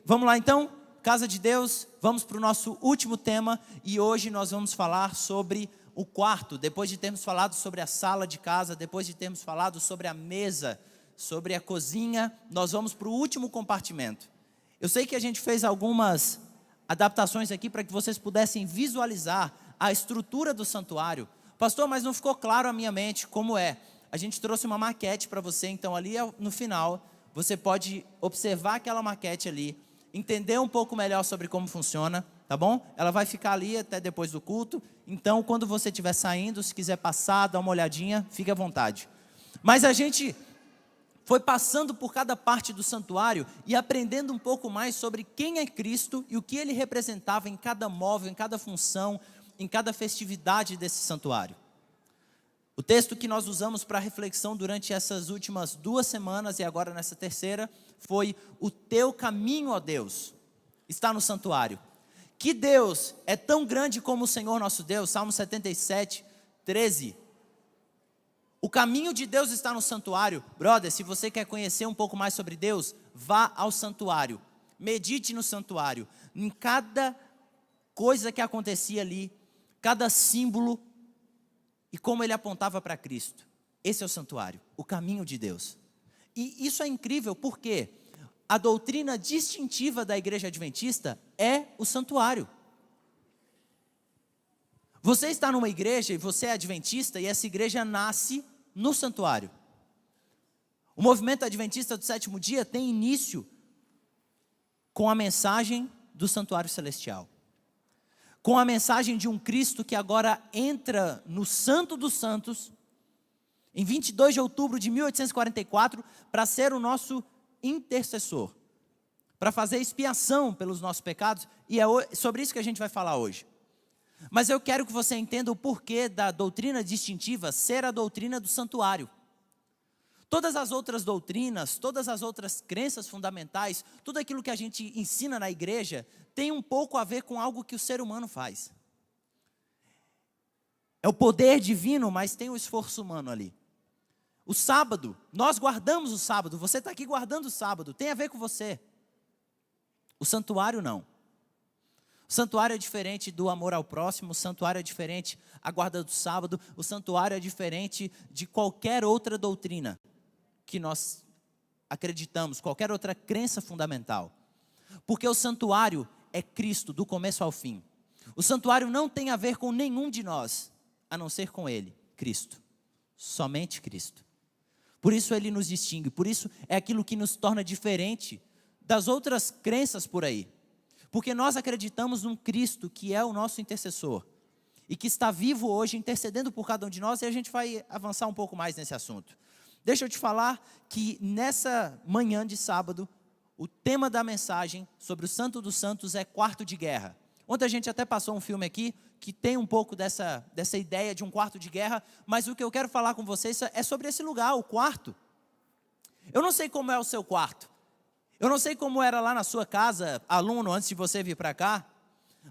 Vamos lá então, casa de Deus, vamos para o nosso último tema e hoje nós vamos falar sobre o quarto. Depois de termos falado sobre a sala de casa, depois de termos falado sobre a mesa, sobre a cozinha, nós vamos para o último compartimento. Eu sei que a gente fez algumas adaptações aqui para que vocês pudessem visualizar a estrutura do santuário. Pastor, mas não ficou claro à minha mente como é. A gente trouxe uma maquete para você, então ali no final você pode observar aquela maquete ali, entender um pouco melhor sobre como funciona, tá bom? Ela vai ficar ali até depois do culto, então quando você estiver saindo, se quiser passar, dar uma olhadinha, fique à vontade. Mas a gente foi passando por cada parte do santuário e aprendendo um pouco mais sobre quem é Cristo e o que ele representava em cada móvel, em cada função, em cada festividade desse santuário. O texto que nós usamos para reflexão durante essas últimas 2 semanas e agora nessa terceira foi: o teu caminho, ó Deus, está no santuário. Que Deus é tão grande como o Senhor nosso Deus, Salmo 77, 13. O caminho de Deus está no santuário. Brother, se você quer conhecer um pouco mais sobre Deus, vá ao santuário, medite no santuário, em cada coisa que acontecia ali, cada símbolo, e como ele apontava para Cristo. Esse é o santuário, o caminho de Deus. E isso é incrível porque a doutrina distintiva da igreja adventista é o santuário. Você está numa igreja e você é adventista e essa igreja nasce no santuário. O movimento adventista do sétimo dia tem início com a mensagem do santuário celestial. Com a mensagem de um Cristo que agora entra no Santo dos Santos, em 22 de outubro de 1844, para ser o nosso intercessor, para fazer expiação pelos nossos pecados, e é sobre isso que a gente vai falar hoje. Mas eu quero que você entenda o porquê da doutrina distintiva ser a doutrina do santuário. Todas as outras doutrinas, todas as outras crenças fundamentais, tudo aquilo que a gente ensina na igreja, tem um pouco a ver com algo que o ser humano faz. É o poder divino, mas tem o esforço humano ali. O sábado, nós guardamos o sábado, você está aqui guardando o sábado, tem a ver com você. O santuário não. O santuário é diferente do amor ao próximo, o santuário é diferente da guarda do sábado, o santuário é diferente de qualquer outra doutrina que nós acreditamos, qualquer outra crença fundamental. Porque o santuário é Cristo do começo ao fim. O santuário não tem a ver com nenhum de nós, a não ser com Ele, Cristo. Somente Cristo. Por isso Ele nos distingue, por isso é aquilo que nos torna diferente das outras crenças por aí. Porque nós acreditamos num Cristo que é o nosso intercessor e que está vivo hoje intercedendo por cada um de nós, e a gente vai avançar um pouco mais nesse assunto. Deixa eu te falar que nessa manhã de sábado, o tema da mensagem sobre o Santo dos Santos é quarto de guerra. Ontem a gente até passou um filme aqui que tem um pouco dessa ideia de um quarto de guerra, mas o que eu quero falar com vocês é sobre esse lugar, o quarto. Eu não sei como é o seu quarto. Eu não sei como era lá na sua casa, aluno, antes de você vir para cá,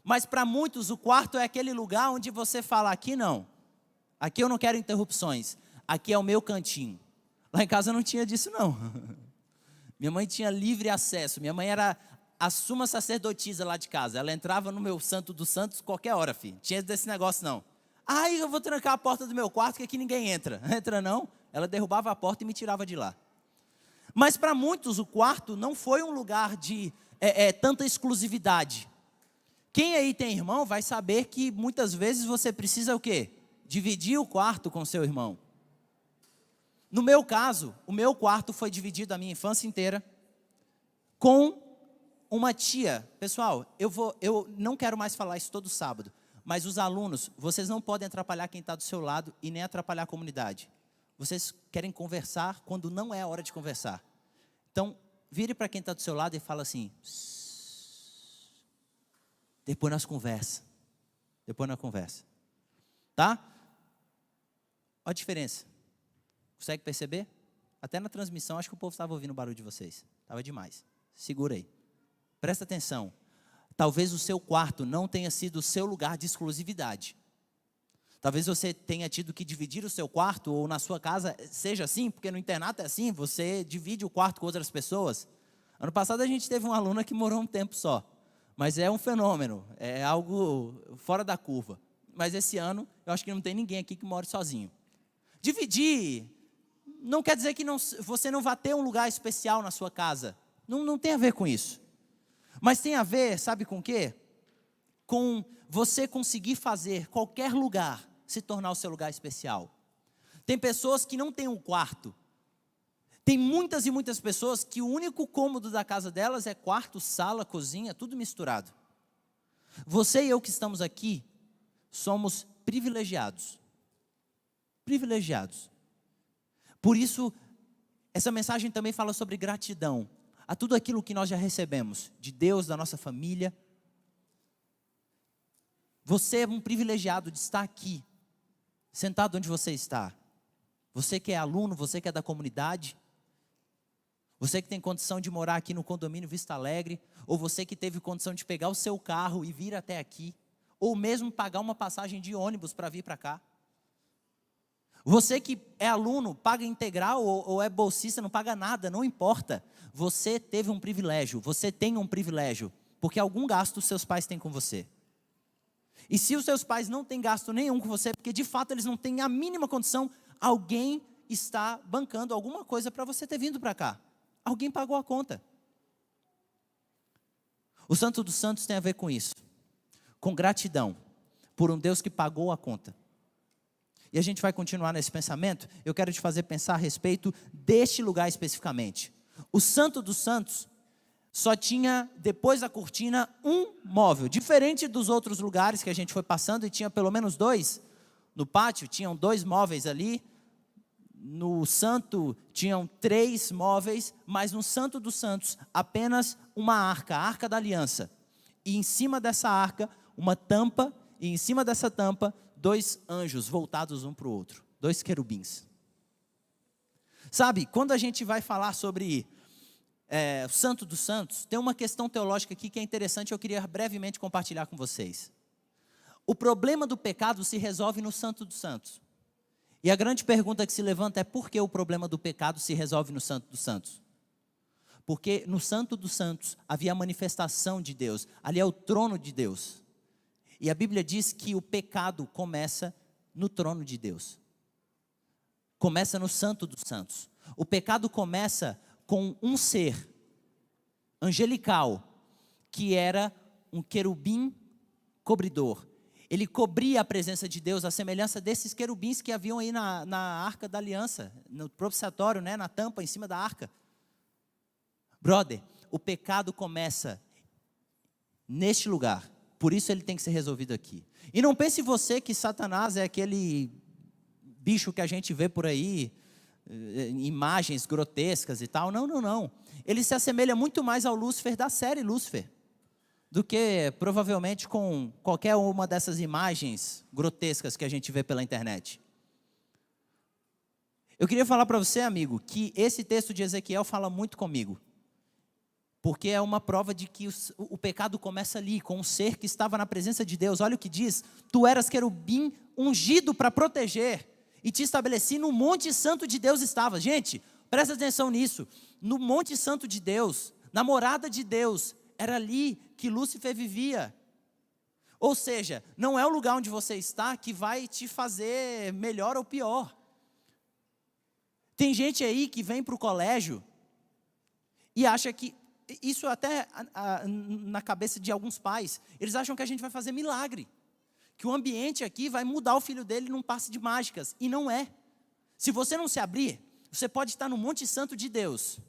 mas para muitos o quarto é aquele lugar onde você fala: aqui não, aqui eu não quero interrupções, aqui é o meu cantinho. Lá em casa não tinha disso não. Minha mãe tinha livre acesso, minha mãe era a suma sacerdotisa lá de casa, ela entrava no meu Santo dos Santos qualquer hora, filho. Não tinha desse negócio não. Ai, eu vou trancar a porta do meu quarto que aqui ninguém entra. Entra não, ela derrubava a porta e me tirava de lá. Mas para muitos o quarto não foi um lugar de tanta exclusividade. Quem aí tem irmão vai saber que muitas vezes você precisa o quê? Dividir o quarto com seu irmão. No meu caso, o meu quarto foi dividido a minha infância inteira com uma tia. Pessoal, eu não quero mais falar isso todo sábado, mas os alunos, vocês não podem atrapalhar quem está do seu lado e nem atrapalhar a comunidade. Vocês querem conversar quando não é a hora de conversar. Então, vire para quem está do seu lado e fala assim: depois nós conversa. Depois nós conversa. Tá? Olha a diferença. Consegue perceber? Até na transmissão, acho que o povo estava ouvindo o barulho de vocês. Estava demais. Segura aí. Presta atenção. Talvez o seu quarto não tenha sido o seu lugar de exclusividade. Talvez você tenha tido que dividir o seu quarto, ou na sua casa seja assim, porque no internato é assim, você divide o quarto com outras pessoas. Ano passado a gente teve uma aluna que morou um tempo só. Mas é um fenômeno, é algo fora da curva. Mas esse ano, eu acho que não tem ninguém aqui que more sozinho. Dividir não quer dizer que você não vai ter um lugar especial na sua casa. Não tem a ver com isso. Mas tem a ver, sabe com o quê? Com você conseguir fazer qualquer lugar se tornar o seu lugar especial. Tem pessoas que não têm um quarto. Tem muitas e muitas pessoas que o único cômodo da casa delas é quarto, sala, cozinha, tudo misturado. Você e eu que estamos aqui, somos privilegiados. Privilegiados. Por isso, essa mensagem também fala sobre gratidão a tudo aquilo que nós já recebemos, de Deus, da nossa família. Você é um privilegiado de estar aqui, sentado onde você está. Você que é aluno, você que é da comunidade, você que tem condição de morar aqui no condomínio Vista Alegre, ou você que teve condição de pegar o seu carro e vir até aqui, ou mesmo pagar uma passagem de ônibus para vir para cá. Você que é aluno, paga integral ou é bolsista, não paga nada, não importa. Você teve um privilégio, você tem um privilégio, porque algum gasto os seus pais têm com você. E se os seus pais não têm gasto nenhum com você, porque de fato eles não têm a mínima condição, alguém está bancando alguma coisa para você ter vindo para cá. Alguém pagou a conta. O Santo dos Santos tem a ver com isso. Com gratidão por um Deus que pagou a conta. E a gente vai continuar nesse pensamento. Eu quero te fazer pensar a respeito deste lugar especificamente. O Santo dos Santos só tinha, depois da cortina, um móvel. Diferente dos outros lugares que a gente foi passando, e tinha pelo menos dois. No pátio tinham 2 móveis ali. No santo tinham 3 móveis, mas no Santo dos Santos apenas uma arca, a Arca da Aliança. E em cima dessa arca, uma tampa, e em cima dessa tampa, 2 anjos voltados um para o outro, 2 querubins. Sabe, quando a gente vai falar sobre o Santo dos Santos, tem uma questão teológica aqui que é interessante, eu queria brevemente compartilhar com vocês. O problema do pecado se resolve no Santo dos Santos. E a grande pergunta que se levanta é: por que o problema do pecado se resolve no Santo dos Santos? Porque no Santo dos Santos havia a manifestação de Deus, ali é o trono de Deus. E a Bíblia diz que o pecado começa no trono de Deus. Começa no Santo dos Santos. O pecado começa com um ser angelical, que era um querubim cobridor. Ele cobria a presença de Deus, a semelhança desses querubins que haviam aí na Arca da Aliança, no propiciatório, né, na tampa, em cima da arca. Brother, o pecado começa neste lugar, por isso ele tem que ser resolvido aqui. E não pense você que Satanás é aquele bicho que a gente vê por aí, imagens grotescas e tal. Não, não, não. Ele se assemelha muito mais ao Lúcifer da série Lúcifer, do que provavelmente com qualquer uma dessas imagens grotescas que a gente vê pela internet. Eu queria falar para você, amigo, que esse texto de Ezequiel fala muito comigo. Porque é uma prova de que o pecado começa ali, com um ser que estava na presença de Deus. Olha o que diz: tu eras querubim ungido para proteger, e te estabeleci no monte santo de Deus estavas. Gente, presta atenção nisso. No monte santo de Deus, na morada de Deus, era ali que Lúcifer vivia. Ou seja, não é o lugar onde você está que vai te fazer melhor ou pior. Tem gente aí que vem para o colégio e acha que, isso até na cabeça de alguns pais, eles acham que a gente vai fazer milagre, que o ambiente aqui vai mudar o filho dele num passe de mágicas, e não é. Se você não se abrir, você pode estar no Monte Santo de Deus,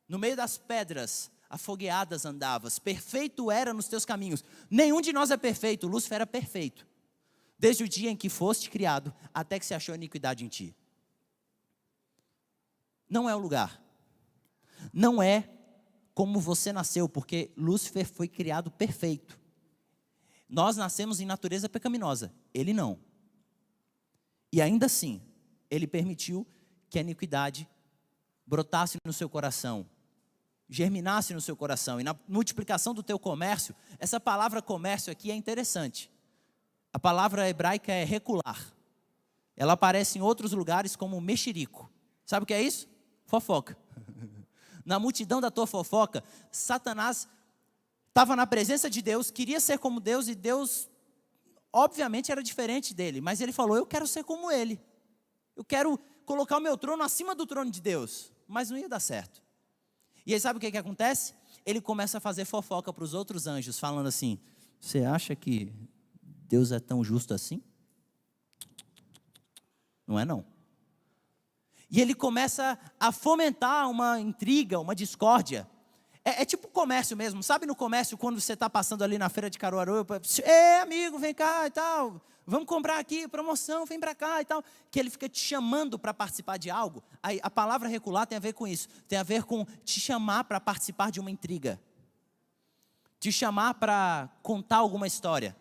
no meio das pedras afogueadas andavas, perfeito era nos teus caminhos. Nenhum de nós é perfeito, Lúcifer era perfeito, desde o dia em que foste criado, até que se achou iniquidade em ti. Não é o lugar, não é como você nasceu, porque Lúcifer foi criado perfeito. Nós nascemos em natureza pecaminosa, ele não. E ainda assim, ele permitiu que a iniquidade brotasse no seu coração, germinasse no seu coração. E na multiplicação do teu comércio, essa palavra comércio aqui é interessante. A palavra hebraica é recular. Ela aparece em outros lugares como mexerico. Sabe o que é isso? Fofoca. na multidão da tua fofoca. Satanás estava na presença de Deus, queria ser como Deus, e Deus, obviamente, era diferente dele. Mas ele falou, eu quero ser como ele. Eu quero colocar o meu trono acima do trono de Deus. Mas não ia dar certo. E aí sabe o que acontece? Ele começa a fazer fofoca para os outros anjos, falando assim, você acha que Deus é tão justo assim? Não é não. E ele começa a fomentar uma intriga, uma discórdia. É tipo comércio mesmo. Sabe no comércio, quando você está passando ali na feira de Caruaru, amigo, vem cá e tal, vamos comprar aqui, promoção, vem para cá e tal. Que ele fica te chamando para participar de algo. Aí, a palavra recular tem a ver com isso. Tem a ver com te chamar para participar de uma intriga. Te chamar para contar alguma história.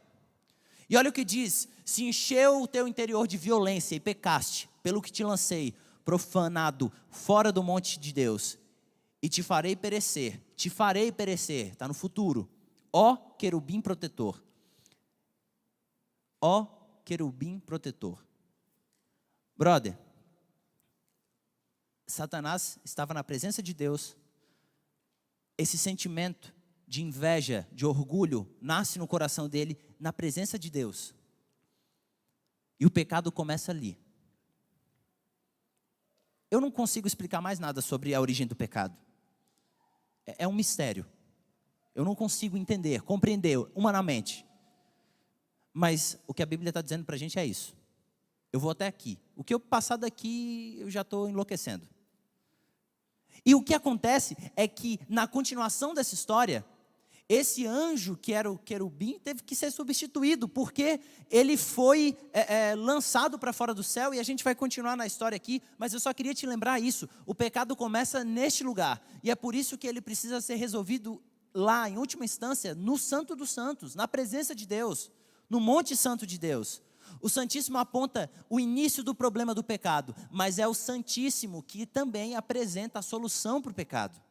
E olha o que diz, se encheu o teu interior de violência e pecaste, pelo que te lancei, profanado, fora do monte de Deus, e te farei perecer, está no futuro, ó querubim protetor. Ó querubim protetor. Brother, Satanás estava na presença de Deus, esse sentimento de inveja, de orgulho, nasce no coração dele, na presença de Deus. E o pecado começa ali. Eu não consigo explicar mais nada sobre a origem do pecado. É um mistério. Eu não consigo entender, compreender humanamente. Mas o que a Bíblia está dizendo para a gente é isso. Eu vou até aqui. O que eu passar daqui, eu já estou enlouquecendo. E o que acontece é que, na continuação dessa história, esse anjo que era o querubim teve que ser substituído, porque ele foi lançado para fora do céu, e a gente vai continuar na história aqui, mas eu só queria te lembrar isso, o pecado começa neste lugar, e é por isso que ele precisa ser resolvido lá, em última instância, no Santo dos Santos, na presença de Deus, no Monte Santo de Deus. O Santíssimo aponta o início do problema do pecado, mas é o Santíssimo que também apresenta a solução para o pecado.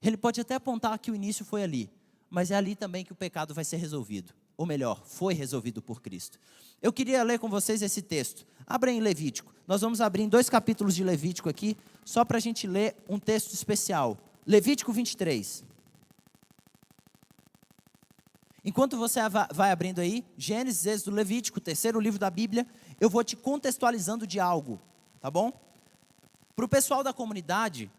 Ele pode até apontar que o início foi ali, mas é ali também que o pecado vai ser resolvido. Ou melhor, foi resolvido por Cristo. Eu queria ler com vocês esse texto. Abra em Levítico. Nós vamos abrir em 2 capítulos de Levítico aqui, só para a gente ler um texto especial. Levítico 23. Enquanto você vai abrindo aí, Gênesis, Êxodo, Levítico, terceiro livro da Bíblia, eu vou te contextualizando de algo, tá bom? Para o pessoal da comunidade,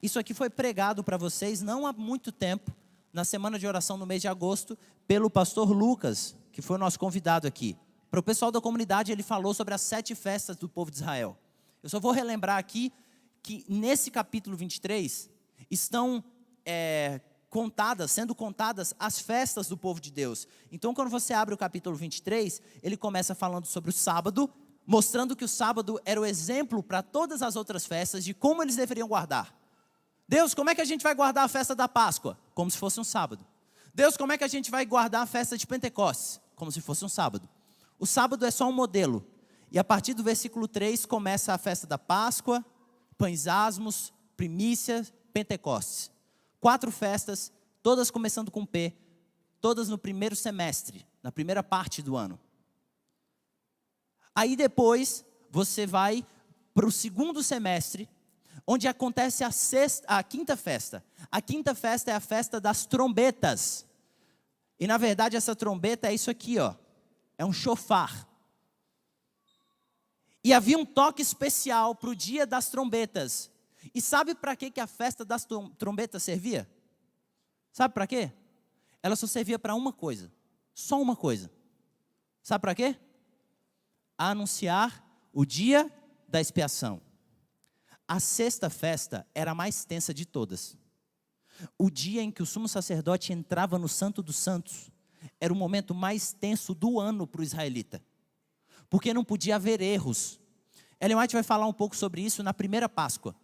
isso aqui foi pregado para vocês não há muito tempo, na semana de oração no mês de agosto, pelo pastor Lucas, que foi o nosso convidado aqui. Para o pessoal da comunidade, ele falou sobre as 7 festas do povo de Israel. Eu só vou relembrar aqui que nesse capítulo 23 estão sendo contadas as festas do povo de Deus. Então, quando você abre o capítulo 23, ele começa falando sobre o sábado, mostrando que o sábado era o exemplo para todas as outras festas de como eles deveriam guardar. Deus, como é que a gente vai guardar a festa da Páscoa? Como se fosse um sábado. Deus, como é que a gente vai guardar a festa de Pentecostes? Como se fosse um sábado. O sábado é só um modelo. E a partir do versículo 3 começa a festa da Páscoa, pães asmos, primícias, Pentecostes. 4 festas, todas começando com P, todas no primeiro semestre, na primeira parte do ano. Aí depois você vai para o segundo semestre, onde acontece a quinta festa. A quinta festa é a festa das trombetas. E na verdade essa trombeta é isso aqui, ó. É um chofar. E havia um toque especial para o dia das trombetas. E sabe para que a festa das trombetas servia? Sabe para quê? Ela só servia para uma coisa. Só uma coisa. Sabe para quê? Anunciar o dia da expiação. A sexta festa era a mais tensa de todas. O dia em que o sumo sacerdote entrava no Santo dos Santos era o momento mais tenso do ano para o israelita. Porque não podia haver erros. Ellen White vai falar um pouco sobre isso na primeira Páscoa.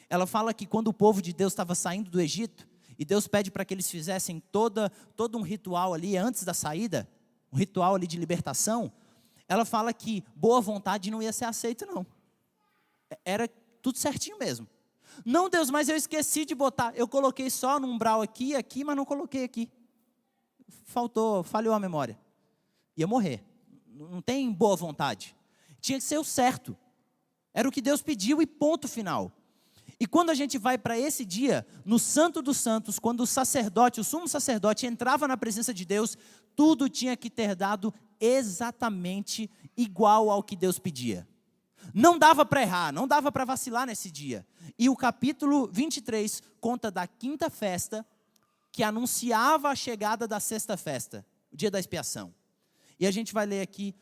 Ela fala que quando o povo de Deus estava saindo do Egito, e Deus pede para que eles fizessem todo um ritual ali antes da saída, um ritual ali de libertação, ela fala que boa vontade não ia ser aceita não. Era tudo certinho mesmo. Não, Deus, mas eu esqueci de botar. Eu coloquei só no umbral aqui, mas não coloquei aqui. Falhou a memória. Ia morrer. Não tem boa vontade. Tinha que ser o certo. Era o que Deus pediu e ponto final. E quando a gente vai para esse dia, no Santo dos Santos, quando o sacerdote, o sumo sacerdote, entrava na presença de Deus, tudo tinha que ter dado exatamente igual ao que Deus pedia. Não dava para errar, não dava para vacilar nesse dia. E o capítulo 23 conta da quinta festa, que anunciava a chegada da sexta festa, o dia da expiação. E a gente vai ler aqui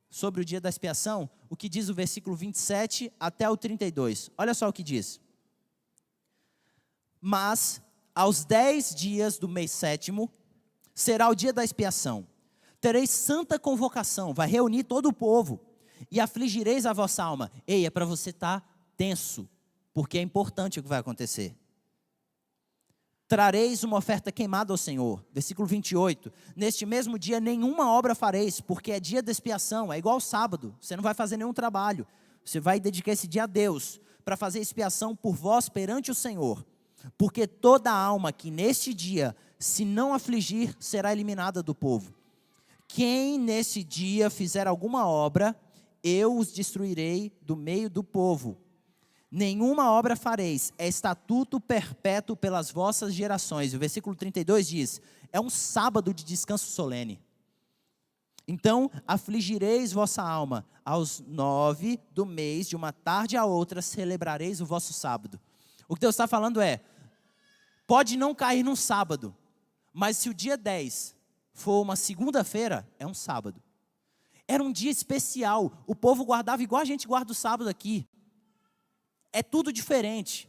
sobre o dia da expiação, o que diz o versículo 27 até o 32. Olha só o que diz. Mas, aos 10 dias do mês sétimo, será o dia da expiação. Tereis santa convocação, vai reunir todo o povo, e afligireis a vossa alma. Ei, é para você estar tenso, porque é importante o que vai acontecer. Trareis uma oferta queimada ao Senhor. Versículo 28. Neste mesmo dia nenhuma obra fareis, porque é dia de expiação, é igual ao sábado. Você não vai fazer nenhum trabalho. Você vai dedicar esse dia a Deus, para fazer expiação por vós perante o Senhor. Porque toda alma que neste dia se não afligir, será eliminada do povo. Quem nesse dia fizer alguma obra, eu os destruirei do meio do povo. Nenhuma obra fareis, é estatuto perpétuo pelas vossas gerações. O versículo 32 diz, é um sábado de descanso solene. Então, afligireis vossa alma, aos 9 do mês, de uma tarde a outra, celebrareis o vosso sábado. O que Deus está falando é, pode não cair num sábado, mas se o dia 10 for uma segunda-feira, é um sábado. Era um dia especial, o povo guardava igual a gente guarda o sábado aqui. É tudo diferente.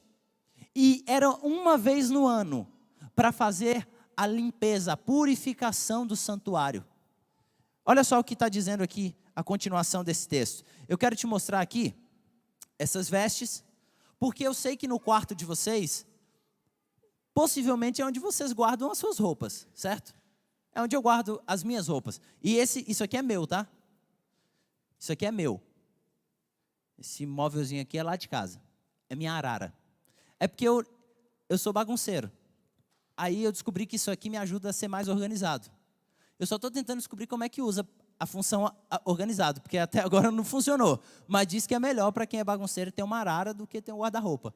E era uma vez no ano, para fazer a limpeza, a purificação do santuário. Olha só o que está dizendo aqui, a continuação desse texto. Eu quero te mostrar aqui, essas vestes, porque eu sei que no quarto de vocês, possivelmente é onde vocês guardam as suas roupas, certo? É onde eu guardo as minhas roupas. E isso aqui é meu, tá? Isso aqui é meu. Esse móvelzinho aqui é lá de casa. É minha arara. É porque eu sou bagunceiro. Aí eu descobri que isso aqui me ajuda a ser mais organizado. Eu só estou tentando descobrir como é que usa a função organizado, porque até agora não funcionou. Mas diz que é melhor para quem é bagunceiro ter uma arara do que ter um guarda-roupa.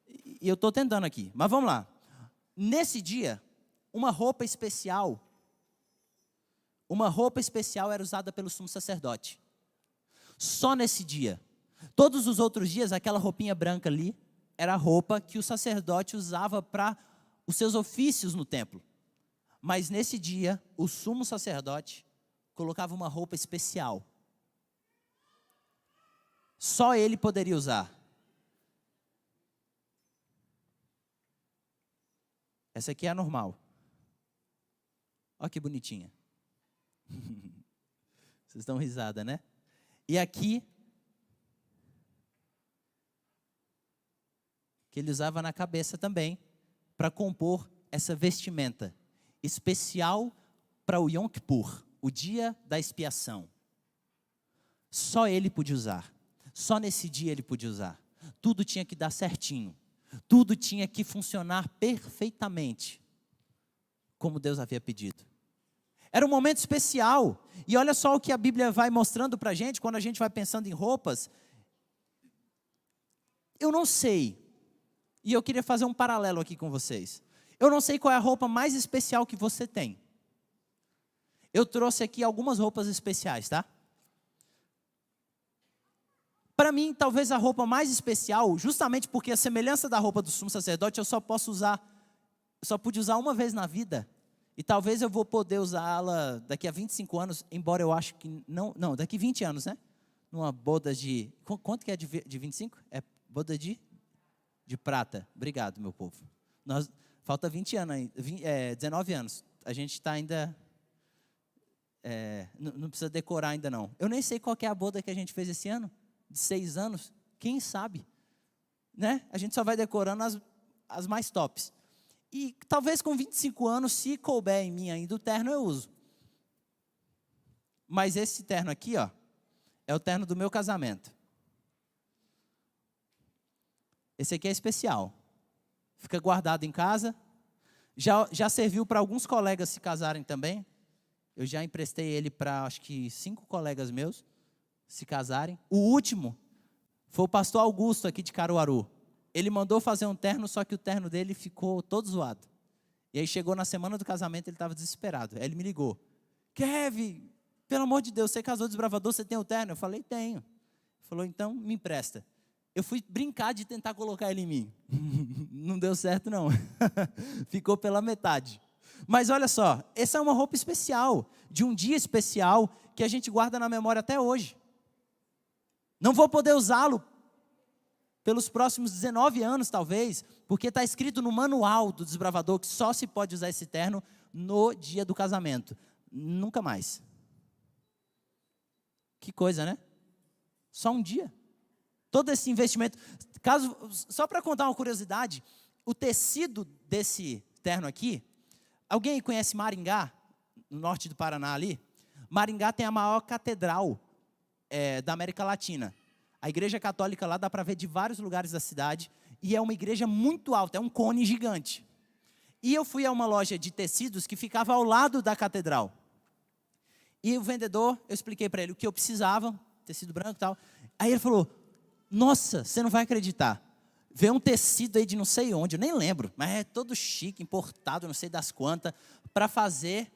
E eu estou tentando aqui. Mas vamos lá. Nesse dia, uma roupa especial era usada pelo sumo sacerdote. Só nesse dia. Todos os outros dias, aquela roupinha branca ali, era a roupa que o sacerdote usava para os seus ofícios no templo. Mas nesse dia, o sumo sacerdote colocava uma roupa especial. Só ele poderia usar. Essa aqui é a normal. Olha que bonitinha. Vocês dão risada, né? E aqui, que ele usava na cabeça também, para compor essa vestimenta especial para o Yom Kippur, o dia da expiação. Só ele podia usar. Só nesse dia ele podia usar. Tudo tinha que dar certinho. Tudo tinha que funcionar perfeitamente, como Deus havia pedido. Era um momento especial. E olha só o que a Bíblia vai mostrando para a gente, quando a gente vai pensando em roupas. Eu não sei, e eu queria fazer um paralelo aqui com vocês. Eu não sei qual é a roupa mais especial que você tem. Eu trouxe aqui algumas roupas especiais, tá? Para mim, talvez a roupa mais especial, justamente porque a semelhança da roupa do sumo sacerdote, eu só pude usar uma vez na vida. E talvez eu vou poder usá-la daqui a 25 anos, embora eu acho que não, daqui a 20 anos, né? Numa boda de, quanto que é de 25? É boda de prata. Obrigado, meu povo. Falta 20 anos ainda, 19 anos. A gente está ainda, não precisa decorar ainda não. Eu nem sei qual que é a boda que a gente fez esse ano, de 6 anos. Quem sabe? Né? A gente só vai decorando as mais tops. E talvez com 25 anos, se couber em mim ainda o terno, eu uso. Mas esse terno aqui, ó, é o terno do meu casamento. Esse aqui é especial. Fica guardado em casa. Já serviu para alguns colegas se casarem também. Eu já emprestei ele para, acho que 5 colegas meus se casarem. O último foi o pastor Augusto aqui de Caruaru. ele mandou fazer um terno, só que o terno dele ficou todo zoado. E aí chegou na semana do casamento, ele estava desesperado. Aí ele me ligou. Kevin, pelo amor de Deus, você casou desbravador, você tem o terno? Eu falei, tenho. Ele falou, então me empresta. Eu fui brincar de tentar colocar ele em mim. Não deu certo, não. Ficou pela metade. Mas olha só, essa é uma roupa especial, de um dia especial, que a gente guarda na memória até hoje. Não vou poder usá-lo pelos próximos 19 anos, talvez, porque está escrito no manual do desbravador que só se pode usar esse terno no dia do casamento. Nunca mais. Que coisa, né? Só um dia. Todo esse investimento. Só para contar uma curiosidade, o tecido desse terno aqui, alguém conhece Maringá, no norte do Paraná ali? Maringá tem a maior catedral da América Latina. A igreja católica lá dá para ver de vários lugares da cidade, e é uma igreja muito alta, é um cone gigante. E eu fui a uma loja de tecidos que ficava ao lado da catedral. E o vendedor, eu expliquei para ele o que eu precisava, tecido branco e tal. Aí ele falou, nossa, você não vai acreditar. Veio um tecido aí de não sei onde, eu nem lembro, mas é todo chique, importado, não sei das quantas, para fazer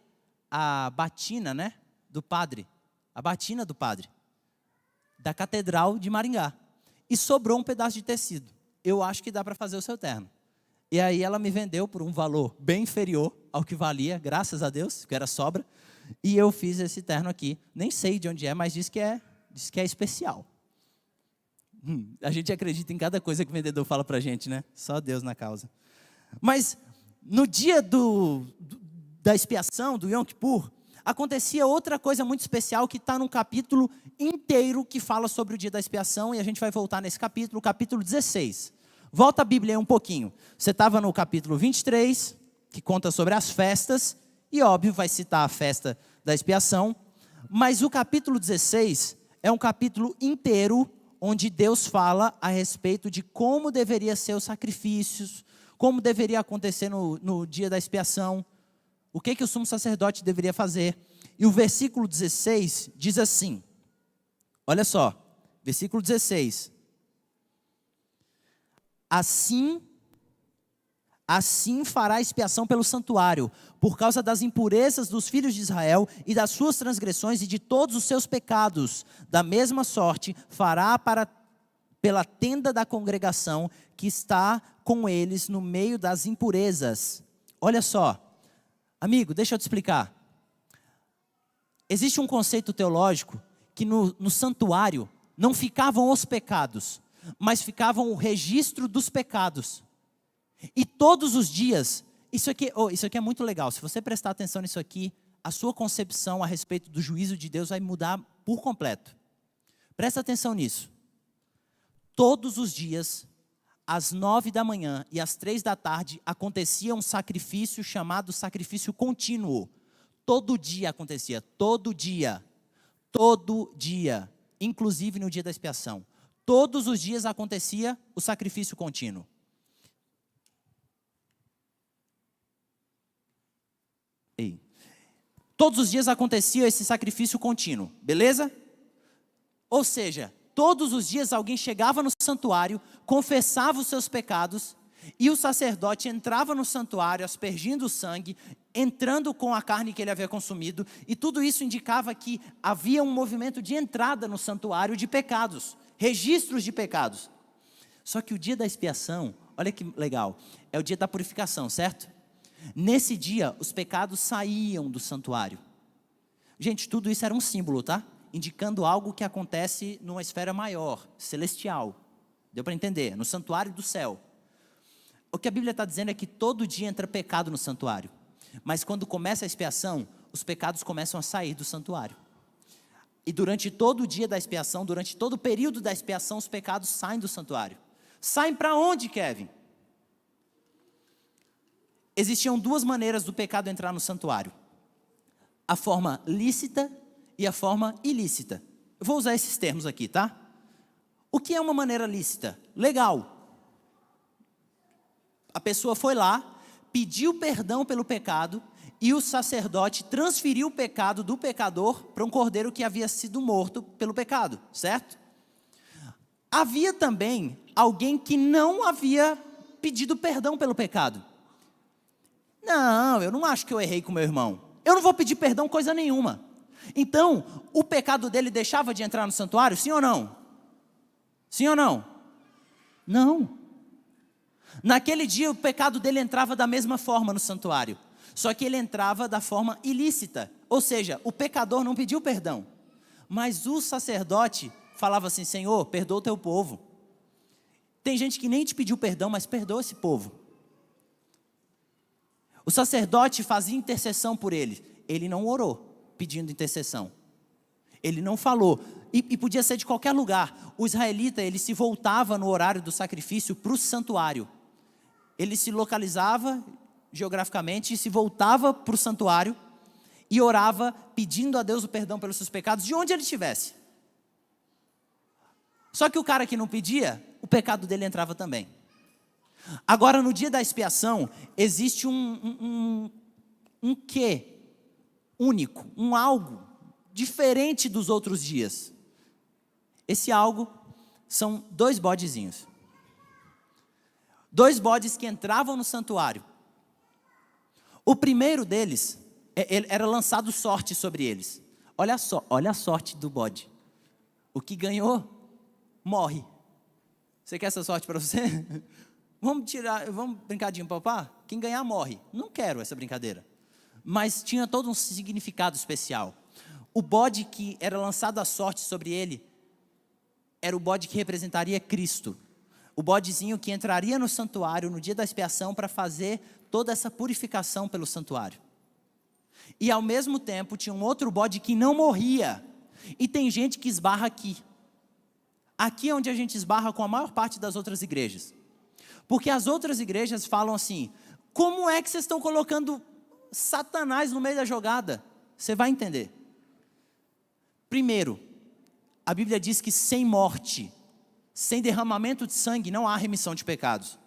a batina, né, do padre. A batina do padre, da Catedral de Maringá. E sobrou um pedaço de tecido. Eu acho que dá para fazer o seu terno. E aí ela me vendeu por um valor bem inferior ao que valia, graças a Deus, que era sobra. E eu fiz esse terno aqui. Nem sei de onde é, mas diz que é especial. A gente acredita em cada coisa que o vendedor fala para a gente, né? Só Deus na causa. Mas no dia da expiação, do Yom Kippur, acontecia outra coisa muito especial que está num capítulo inteiro que fala sobre o dia da expiação, e a gente vai voltar nesse capítulo, o capítulo 16. Volta a Bíblia aí um pouquinho. Você estava no capítulo 23, que conta sobre as festas, e óbvio vai citar a festa da expiação, mas o capítulo 16 é um capítulo inteiro onde Deus fala a respeito de como deveria ser os sacrifícios, como deveria acontecer no dia da expiação, o que o sumo sacerdote deveria fazer. E o versículo 16 diz assim, olha só, versículo 16. Assim fará expiação pelo santuário, por causa das impurezas dos filhos de Israel e das suas transgressões e de todos os seus pecados. Da mesma sorte fará pela tenda da congregação que está com eles no meio das impurezas. Olha só, amigo, deixa eu te explicar. Existe um conceito teológico que no santuário não ficavam os pecados, mas ficavam o registro dos pecados. E todos os dias, isso aqui é muito legal, se você prestar atenção nisso aqui, a sua concepção a respeito do juízo de Deus vai mudar por completo. Presta atenção nisso. Todos os dias, às 9 da manhã e às 3 da tarde, acontecia um sacrifício chamado sacrifício contínuo. Todo dia acontecia, todo dia, inclusive no dia da expiação. Todos os dias acontecia o sacrifício contínuo. Todos os dias acontecia esse sacrifício contínuo, beleza? Ou seja, todos os dias alguém chegava no santuário, confessava os seus pecados, e o sacerdote entrava no santuário, aspergindo o sangue, entrando com a carne que ele havia consumido, e tudo isso indicava que havia um movimento de entrada no santuário de pecados, registros de pecados. Só que o dia da expiação, olha que legal, é o dia da purificação, certo? Nesse dia, os pecados saíam do santuário. Gente, tudo isso era um símbolo, tá? Indicando algo que acontece numa esfera maior, celestial. Deu para entender? No santuário do céu. O que a Bíblia está dizendo é que todo dia entra pecado no santuário. Mas quando começa a expiação, os pecados começam a sair do santuário. E durante todo o dia da expiação, durante todo o período da expiação, os pecados saem do santuário. Saem para onde, Kevin? Existiam duas maneiras do pecado entrar no santuário. A forma lícita e a forma ilícita. Eu vou usar esses termos aqui, tá? O que é uma maneira lícita? Legal. A pessoa foi lá, pediu perdão pelo pecado e o sacerdote transferiu o pecado do pecador para um cordeiro que havia sido morto pelo pecado, certo? Havia também alguém que não havia pedido perdão pelo pecado. Não, eu não acho que eu errei com meu irmão. Eu não vou pedir perdão coisa nenhuma. Então, o pecado dele deixava de entrar no santuário, sim ou não? Sim ou não? Não. Naquele dia o pecado dele entrava da mesma forma no santuário. Só que ele entrava da forma ilícita. Ou seja, o pecador não pediu perdão. Mas o sacerdote falava assim: Senhor, perdoa o teu povo. Tem gente que nem te pediu perdão, mas perdoa esse povo. O sacerdote fazia intercessão por ele. Ele não orou pedindo intercessão. Ele não falou. E podia ser de qualquer lugar. O israelita, ele se voltava no horário do sacrifício para o santuário. Ele se localizava geograficamente e se voltava para o santuário e orava pedindo a Deus o perdão pelos seus pecados de onde ele estivesse. Só que o cara que não pedia, o pecado dele entrava também. Agora, no dia da expiação, existe um quê único, um algo diferente dos outros dias. Esse algo são 2 bodezinhos. 2 bodes que entravam no santuário. O primeiro deles, era lançado sorte sobre eles. Olha só, olha a sorte do bode. O que ganhou, morre. Você quer essa sorte para você? Vamos brincar de empapar? Quem ganhar morre. Não quero essa brincadeira. Mas tinha todo um significado especial. O bode que era lançado a sorte sobre ele, era o bode que representaria Cristo. O bodezinho que entraria no santuário no dia da expiação para fazer toda essa purificação pelo santuário. E ao mesmo tempo tinha um outro bode que não morria. E tem gente que esbarra aqui. Aqui é onde a gente esbarra com a maior parte das outras igrejas. Porque as outras igrejas falam assim: como é que vocês estão colocando Satanás no meio da jogada? Você vai entender. Primeiro, a Bíblia diz que sem morte, sem derramamento de sangue, não há remissão de pecados.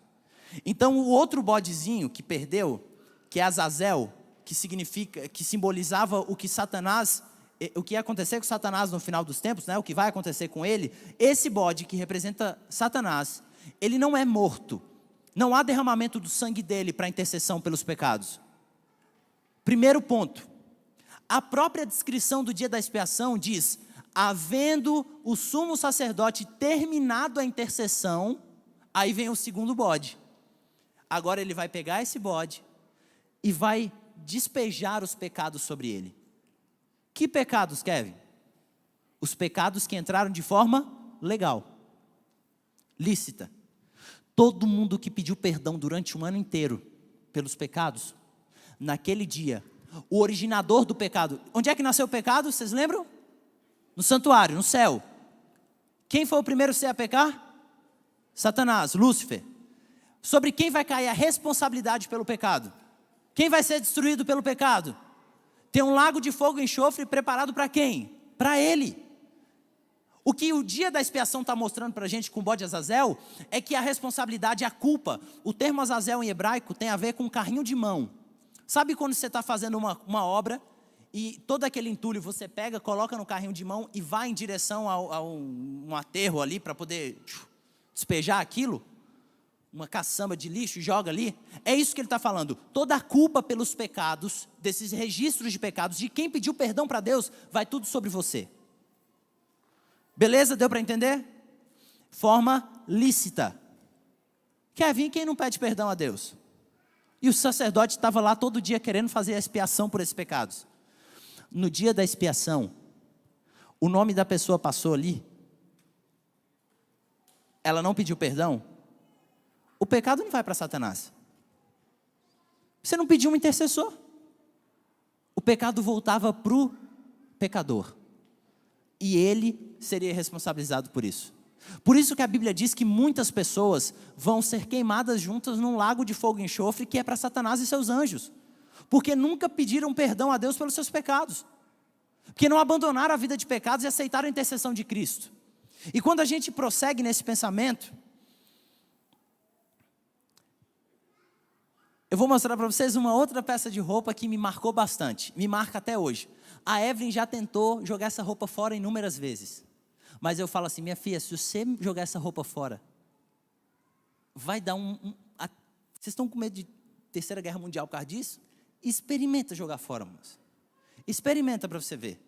Então o outro bodezinho que perdeu, que é Azazel, que simbolizava o que Satanás, o que ia acontecer com Satanás no final dos tempos, né? O que vai acontecer com ele. Esse bode que representa Satanás, ele não é morto. Não há derramamento do sangue dele para intercessão pelos pecados. Primeiro ponto. A própria descrição do dia da expiação diz: havendo o sumo sacerdote terminado a intercessão, aí vem o segundo bode. Agora ele vai pegar esse bode e vai despejar os pecados sobre ele. Que pecados, Kevin? Os pecados que entraram de forma legal, lícita. Todo mundo que pediu perdão durante um ano inteiro pelos pecados, naquele dia, o originador do pecado, onde é que nasceu o pecado, vocês lembram? No santuário, no céu. Quem foi o primeiro ser a pecar? Satanás, Lúcifer. Sobre quem vai cair a responsabilidade pelo pecado? Quem vai ser destruído pelo pecado? Tem um lago de fogo e enxofre preparado para quem? Para ele. O que o dia da expiação está mostrando para a gente com o bode Azazel, é que a responsabilidade, a culpa, o termo Azazel em hebraico tem a ver com carrinho de mão. Sabe quando você está fazendo uma obra e todo aquele entulho você pega, coloca no carrinho de mão e vai em direção a um aterro ali para poder despejar aquilo? Uma caçamba de lixo, joga ali? É isso que ele está falando. Toda a culpa pelos pecados, desses registros de pecados, de quem pediu perdão para Deus, vai tudo sobre você. Beleza? Deu para entender? Forma lícita. Quer vir quem não pede perdão a Deus? E o sacerdote estava lá todo dia querendo fazer a expiação por esses pecados. No dia da expiação, o nome da pessoa passou ali, ela não pediu perdão, o pecado não vai para Satanás. Você não pediu um intercessor. O pecado voltava para o pecador. E ele seria responsabilizado por isso. Por isso que a Bíblia diz que muitas pessoas vão ser queimadas juntas num lago de fogo e enxofre, que é para Satanás e seus anjos. Porque nunca pediram perdão a Deus pelos seus pecados. Porque não abandonaram a vida de pecados e aceitaram a intercessão de Cristo. E quando a gente prossegue nesse pensamento, eu vou mostrar para vocês uma outra peça de roupa que me marcou bastante. Me marca até hoje. A Evelyn já tentou jogar essa roupa fora inúmeras vezes. Mas eu falo assim: minha filha, se você jogar essa roupa fora, vai dar vocês estão com medo de Terceira Guerra Mundial por causa disso? Experimenta jogar fora, moça. Experimenta para você ver.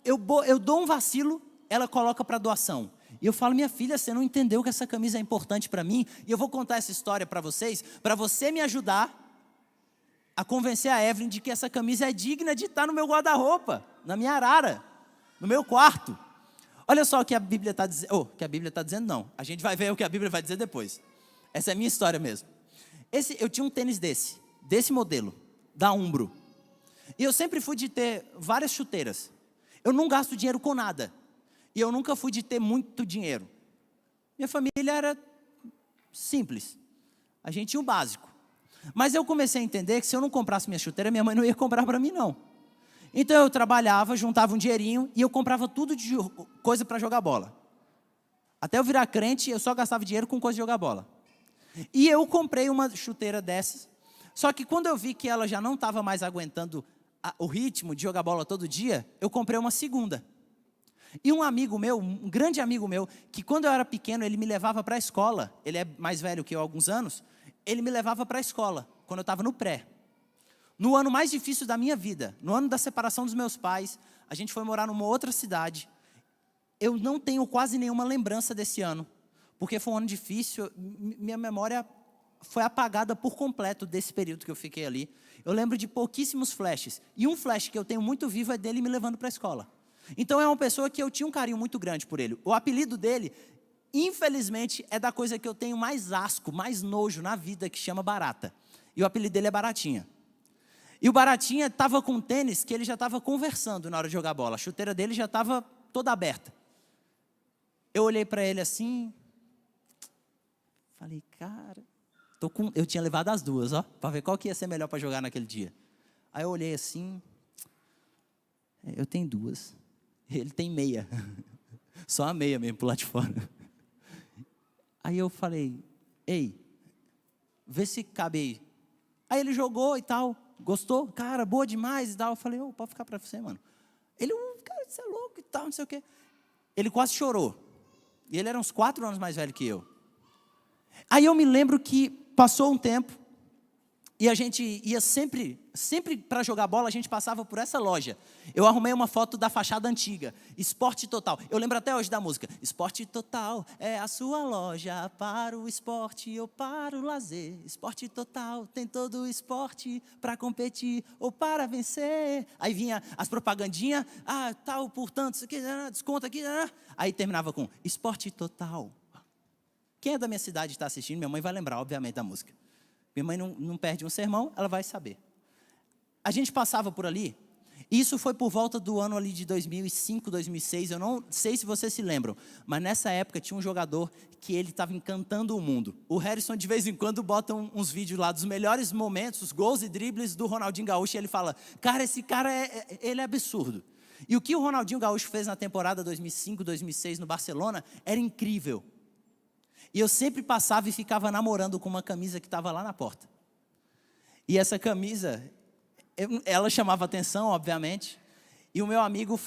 Eu dou um vacilo, ela coloca para doação. E eu falo, minha filha, você não entendeu que essa camisa é importante para mim? E eu vou contar essa história para vocês, para você me ajudar a convencer a Evelyn de que essa camisa é digna de estar no meu guarda-roupa, na minha arara, no meu quarto. Olha só o que a Bíblia está dizendo. O que a Bíblia está dizendo, não. A gente vai ver o que a Bíblia vai dizer depois. Essa é a minha história mesmo. Eu tinha um tênis desse modelo, da Umbro. E eu sempre fui de ter várias chuteiras. Eu não gasto dinheiro com nada. E eu nunca fui de ter muito dinheiro. Minha família era simples. A gente tinha o básico. Mas eu comecei a entender que se eu não comprasse minha chuteira, minha mãe não ia comprar para mim, não. Então eu trabalhava, juntava um dinheirinho e eu comprava tudo de coisa para jogar bola. Até eu virar crente, eu só gastava dinheiro com coisa de jogar bola. E eu comprei uma chuteira dessas. Só que quando eu vi que ela já não estava mais aguentando o ritmo de jogar bola todo dia, eu comprei uma segunda. E um amigo meu, um grande amigo meu, que quando eu era pequeno, ele me levava para a escola. Ele é mais velho que eu há alguns anos. Ele me levava para a escola, quando eu estava no pré. No ano mais difícil da minha vida, no ano da separação dos meus pais, a gente foi morar numa outra cidade. Eu não tenho quase nenhuma lembrança desse ano, porque foi um ano difícil, minha memória foi apagada por completo desse período que eu fiquei ali. Eu lembro de pouquíssimos flashes, e um flash que eu tenho muito vivo é dele me levando para a escola. Então é uma pessoa que eu tinha um carinho muito grande por ele. O apelido dele, infelizmente, é da coisa que eu tenho mais asco, mais nojo na vida, que chama Barata. E o apelido dele é Baratinha. E o Baratinha estava com um tênis que ele já estava conversando na hora de jogar bola. A chuteira dele já estava toda aberta. Eu olhei para ele assim, falei, cara, eu tinha levado as duas, ó, para ver qual que ia ser melhor para jogar naquele dia. Aí eu olhei assim, eu tenho duas, ele tem meia, só a meia mesmo, pro lado de fora. Aí eu falei, ei, vê se cabe aí. Aí ele jogou e tal, gostou, cara, boa demais e tal. Eu falei, pode ficar para você, mano. Ele, cara, você é louco e tal, não sei o quê. Ele quase chorou. E ele era uns 4 anos mais velho que eu. Aí eu me lembro que passou um tempo e a gente ia sempre para jogar bola, a gente passava por essa loja. Eu arrumei uma foto da fachada antiga, Esporte Total. Eu lembro até hoje da música. Esporte Total é a sua loja para o esporte ou para o lazer. Esporte Total tem todo o esporte para competir ou para vencer. Aí vinha as propagandinhas, tal, portanto, isso aqui, desconto aqui. Aí terminava com Esporte Total. Quem é da minha cidade está assistindo, minha mãe vai lembrar, obviamente, da música. Minha mãe não perde um sermão, ela vai saber. A gente passava por ali, e isso foi por volta do ano ali de 2005, 2006, eu não sei se vocês se lembram, mas nessa época tinha um jogador que ele estava encantando o mundo. O Harrison de vez em quando bota uns vídeos lá dos melhores momentos, os gols e dribles do Ronaldinho Gaúcho, e ele fala, cara, esse cara, ele é absurdo. E o que o Ronaldinho Gaúcho fez na temporada 2005, 2006 no Barcelona, era incrível. E eu sempre passava e ficava namorando com uma camisa que estava lá na porta. E essa camisa, ela chamava atenção, obviamente. E o meu amigo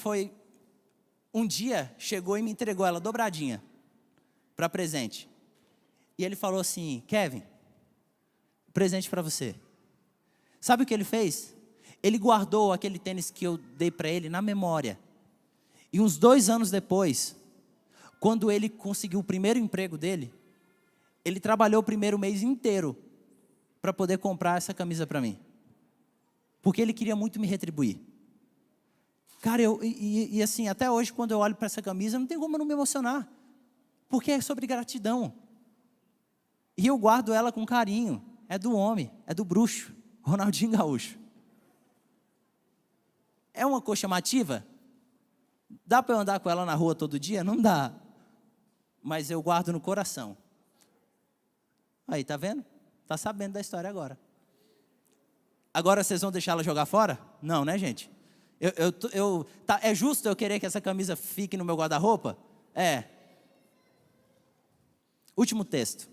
um dia, chegou e me entregou ela dobradinha, para presente. E ele falou assim, Kevin, presente para você. Sabe o que ele fez? Ele guardou aquele tênis que eu dei para ele na memória. E uns 2 anos depois, quando ele conseguiu o primeiro emprego dele, ele trabalhou o primeiro mês inteiro para poder comprar essa camisa para mim. Porque ele queria muito me retribuir. Cara, e assim, até hoje quando eu olho para essa camisa, não tem como eu não me emocionar. Porque é sobre gratidão. E eu guardo ela com carinho. É do homem, é do bruxo, Ronaldinho Gaúcho. É uma cor chamativa? Dá para eu andar com ela na rua todo dia? Não dá. Mas eu guardo no coração. Aí, tá vendo? Tá sabendo da história agora. Agora vocês vão deixar ela jogar fora? Não, né, gente? É justo eu querer que essa camisa fique no meu guarda-roupa? É. Último texto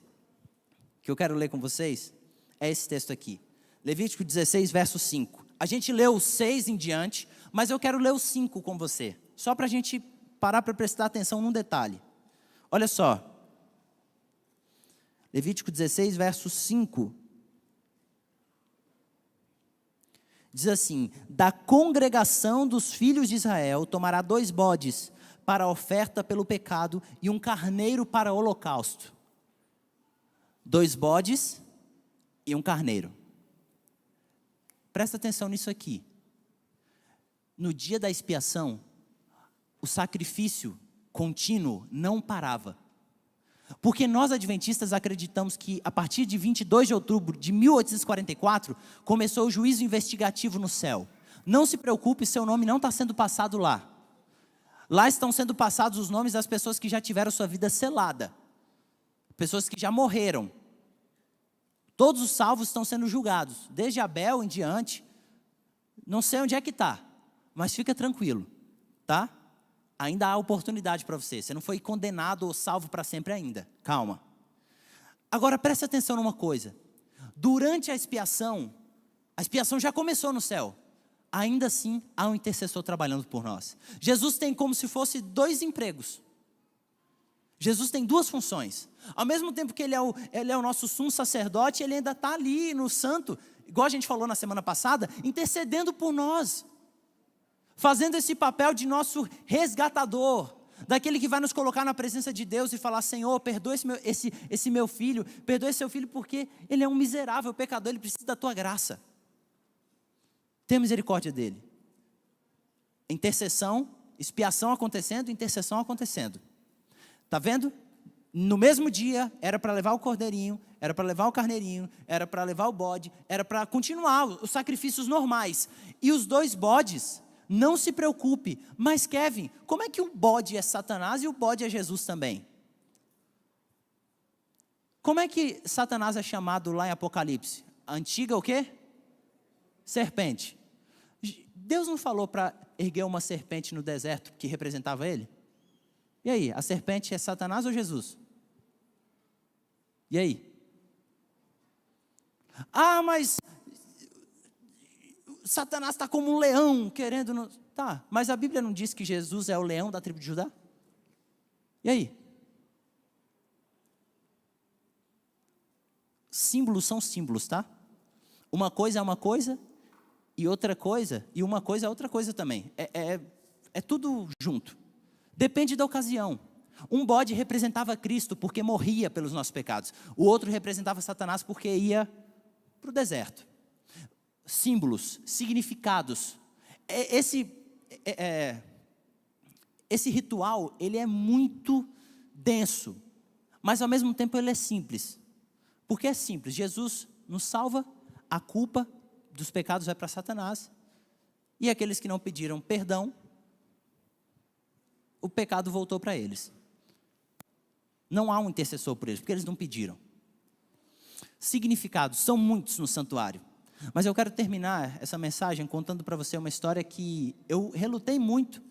que eu quero ler com vocês é esse texto aqui. Levítico 16, verso 5. A gente leu o 6 em diante, mas eu quero ler o 5 com você. Só para a gente parar para prestar atenção num detalhe. Olha só. Levítico 16, verso 5. Diz assim: da congregação dos filhos de Israel tomará 2 bodes para a oferta pelo pecado e um carneiro para o holocausto. 2 bodes e um carneiro. Presta atenção nisso aqui. No dia da expiação, o sacrifício contínuo não parava. Porque nós adventistas acreditamos que a partir de 22 de outubro de 1844, começou o juízo investigativo no céu. Não se preocupe, seu nome não está sendo passado lá. Lá estão sendo passados os nomes das pessoas que já tiveram sua vida selada. Pessoas que já morreram. Todos os salvos estão sendo julgados, desde Abel em diante. Não sei onde é que está, mas fica tranquilo, tá? Ainda há oportunidade para você. Você não foi condenado ou salvo para sempre ainda. Calma. Agora preste atenção numa coisa. Durante a expiação já começou no céu. Ainda assim, há um intercessor trabalhando por nós. Jesus tem como se fosse 2 empregos. Jesus tem 2 funções. Ao mesmo tempo que ele é o nosso sumo sacerdote, ele ainda está ali no santo, igual a gente falou na semana passada, intercedendo por nós. Fazendo esse papel de nosso resgatador, daquele que vai nos colocar na presença de Deus e falar: Senhor, perdoa esse meu filho, perdoa esse seu filho porque ele é um miserável pecador, ele precisa da tua graça. Tenha misericórdia dele. Intercessão, expiação acontecendo, intercessão acontecendo. Está vendo? No mesmo dia, era para levar o cordeirinho, era para levar o carneirinho, era para levar o bode, era para continuar os sacrifícios normais. E os 2 bodes... Não se preocupe, mas Kevin, como é que o bode é Satanás e o bode é Jesus também? Como é que Satanás é chamado lá em Apocalipse? A antiga o quê? Serpente. Deus não falou para erguer uma serpente no deserto que representava ele? E aí, a serpente é Satanás ou Jesus? E aí? Ah, mas Satanás está como um leão, querendo... Tá, mas a Bíblia não diz que Jesus é o leão da tribo de Judá? E aí? Símbolos são símbolos, tá? Uma coisa é uma coisa, e outra coisa, e uma coisa é outra coisa também. É tudo junto. Depende da ocasião. Um bode representava Cristo porque morria pelos nossos pecados. O outro representava Satanás porque ia para o deserto. Símbolos, significados. Esse ritual, ele é muito denso, mas ao mesmo tempo ele é simples. Por que é simples? Jesus nos salva, a culpa dos pecados vai para Satanás, e aqueles que não pediram perdão, o pecado voltou para eles. Não há um intercessor por eles, porque eles não pediram. Significados, são muitos no santuário. Mas eu quero terminar essa mensagem contando para você uma história que eu relutei muito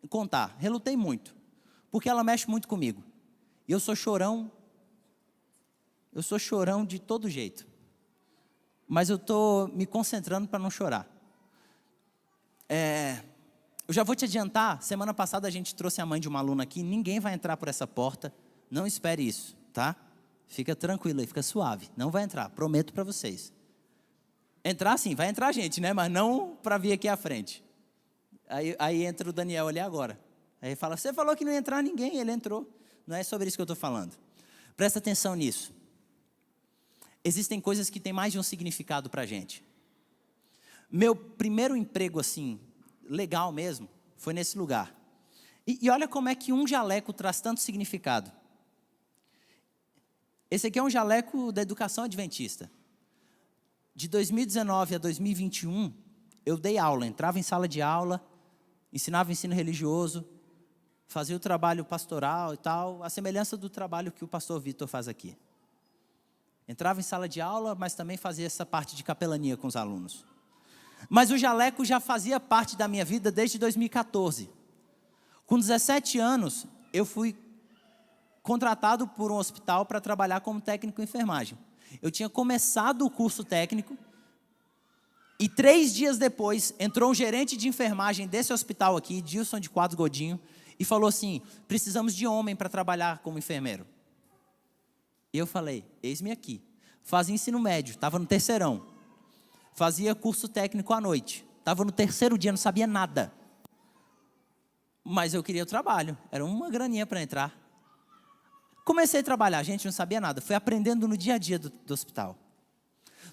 em contar. Relutei muito, porque ela mexe muito comigo. E eu sou chorão de todo jeito. Mas eu estou me concentrando para não chorar. Eu já vou te adiantar, semana passada a gente trouxe a mãe de uma aluna aqui, ninguém vai entrar por essa porta, não espere isso, tá? Fica tranquilo aí, fica suave, não vai entrar, prometo para vocês. Entrar sim, vai entrar gente, né? Mas não para vir aqui à frente. Aí entra o Daniel ali agora. Aí fala: você falou que não ia entrar ninguém, ele entrou. Não é sobre isso que eu estou falando. Presta atenção nisso. Existem coisas que têm mais de um significado para a gente. Meu primeiro emprego assim, legal mesmo, foi nesse lugar. E olha como é que um jaleco traz tanto significado. Esse aqui é um jaleco da educação adventista. De 2019 a 2021, eu dei aula, entrava em sala de aula, ensinava ensino religioso, fazia o trabalho pastoral e tal, a semelhança do trabalho que o pastor Vitor faz aqui. Entrava em sala de aula, mas também fazia essa parte de capelania com os alunos. Mas o jaleco já fazia parte da minha vida desde 2014. Com 17 anos, eu fui contratado por um hospital para trabalhar como técnico em enfermagem. Eu tinha começado o curso técnico e 3 dias depois entrou um gerente de enfermagem desse hospital aqui, Dilson de Quadros Godinho, e falou assim: precisamos de homem para trabalhar como enfermeiro. E eu falei, eis-me aqui. Fazia ensino médio, estava no terceirão. Fazia curso técnico à noite. Estava no terceiro dia, não sabia nada. Mas eu queria o trabalho, era uma graninha para entrar. Comecei a trabalhar, gente, não sabia nada. Fui aprendendo no dia a dia do hospital.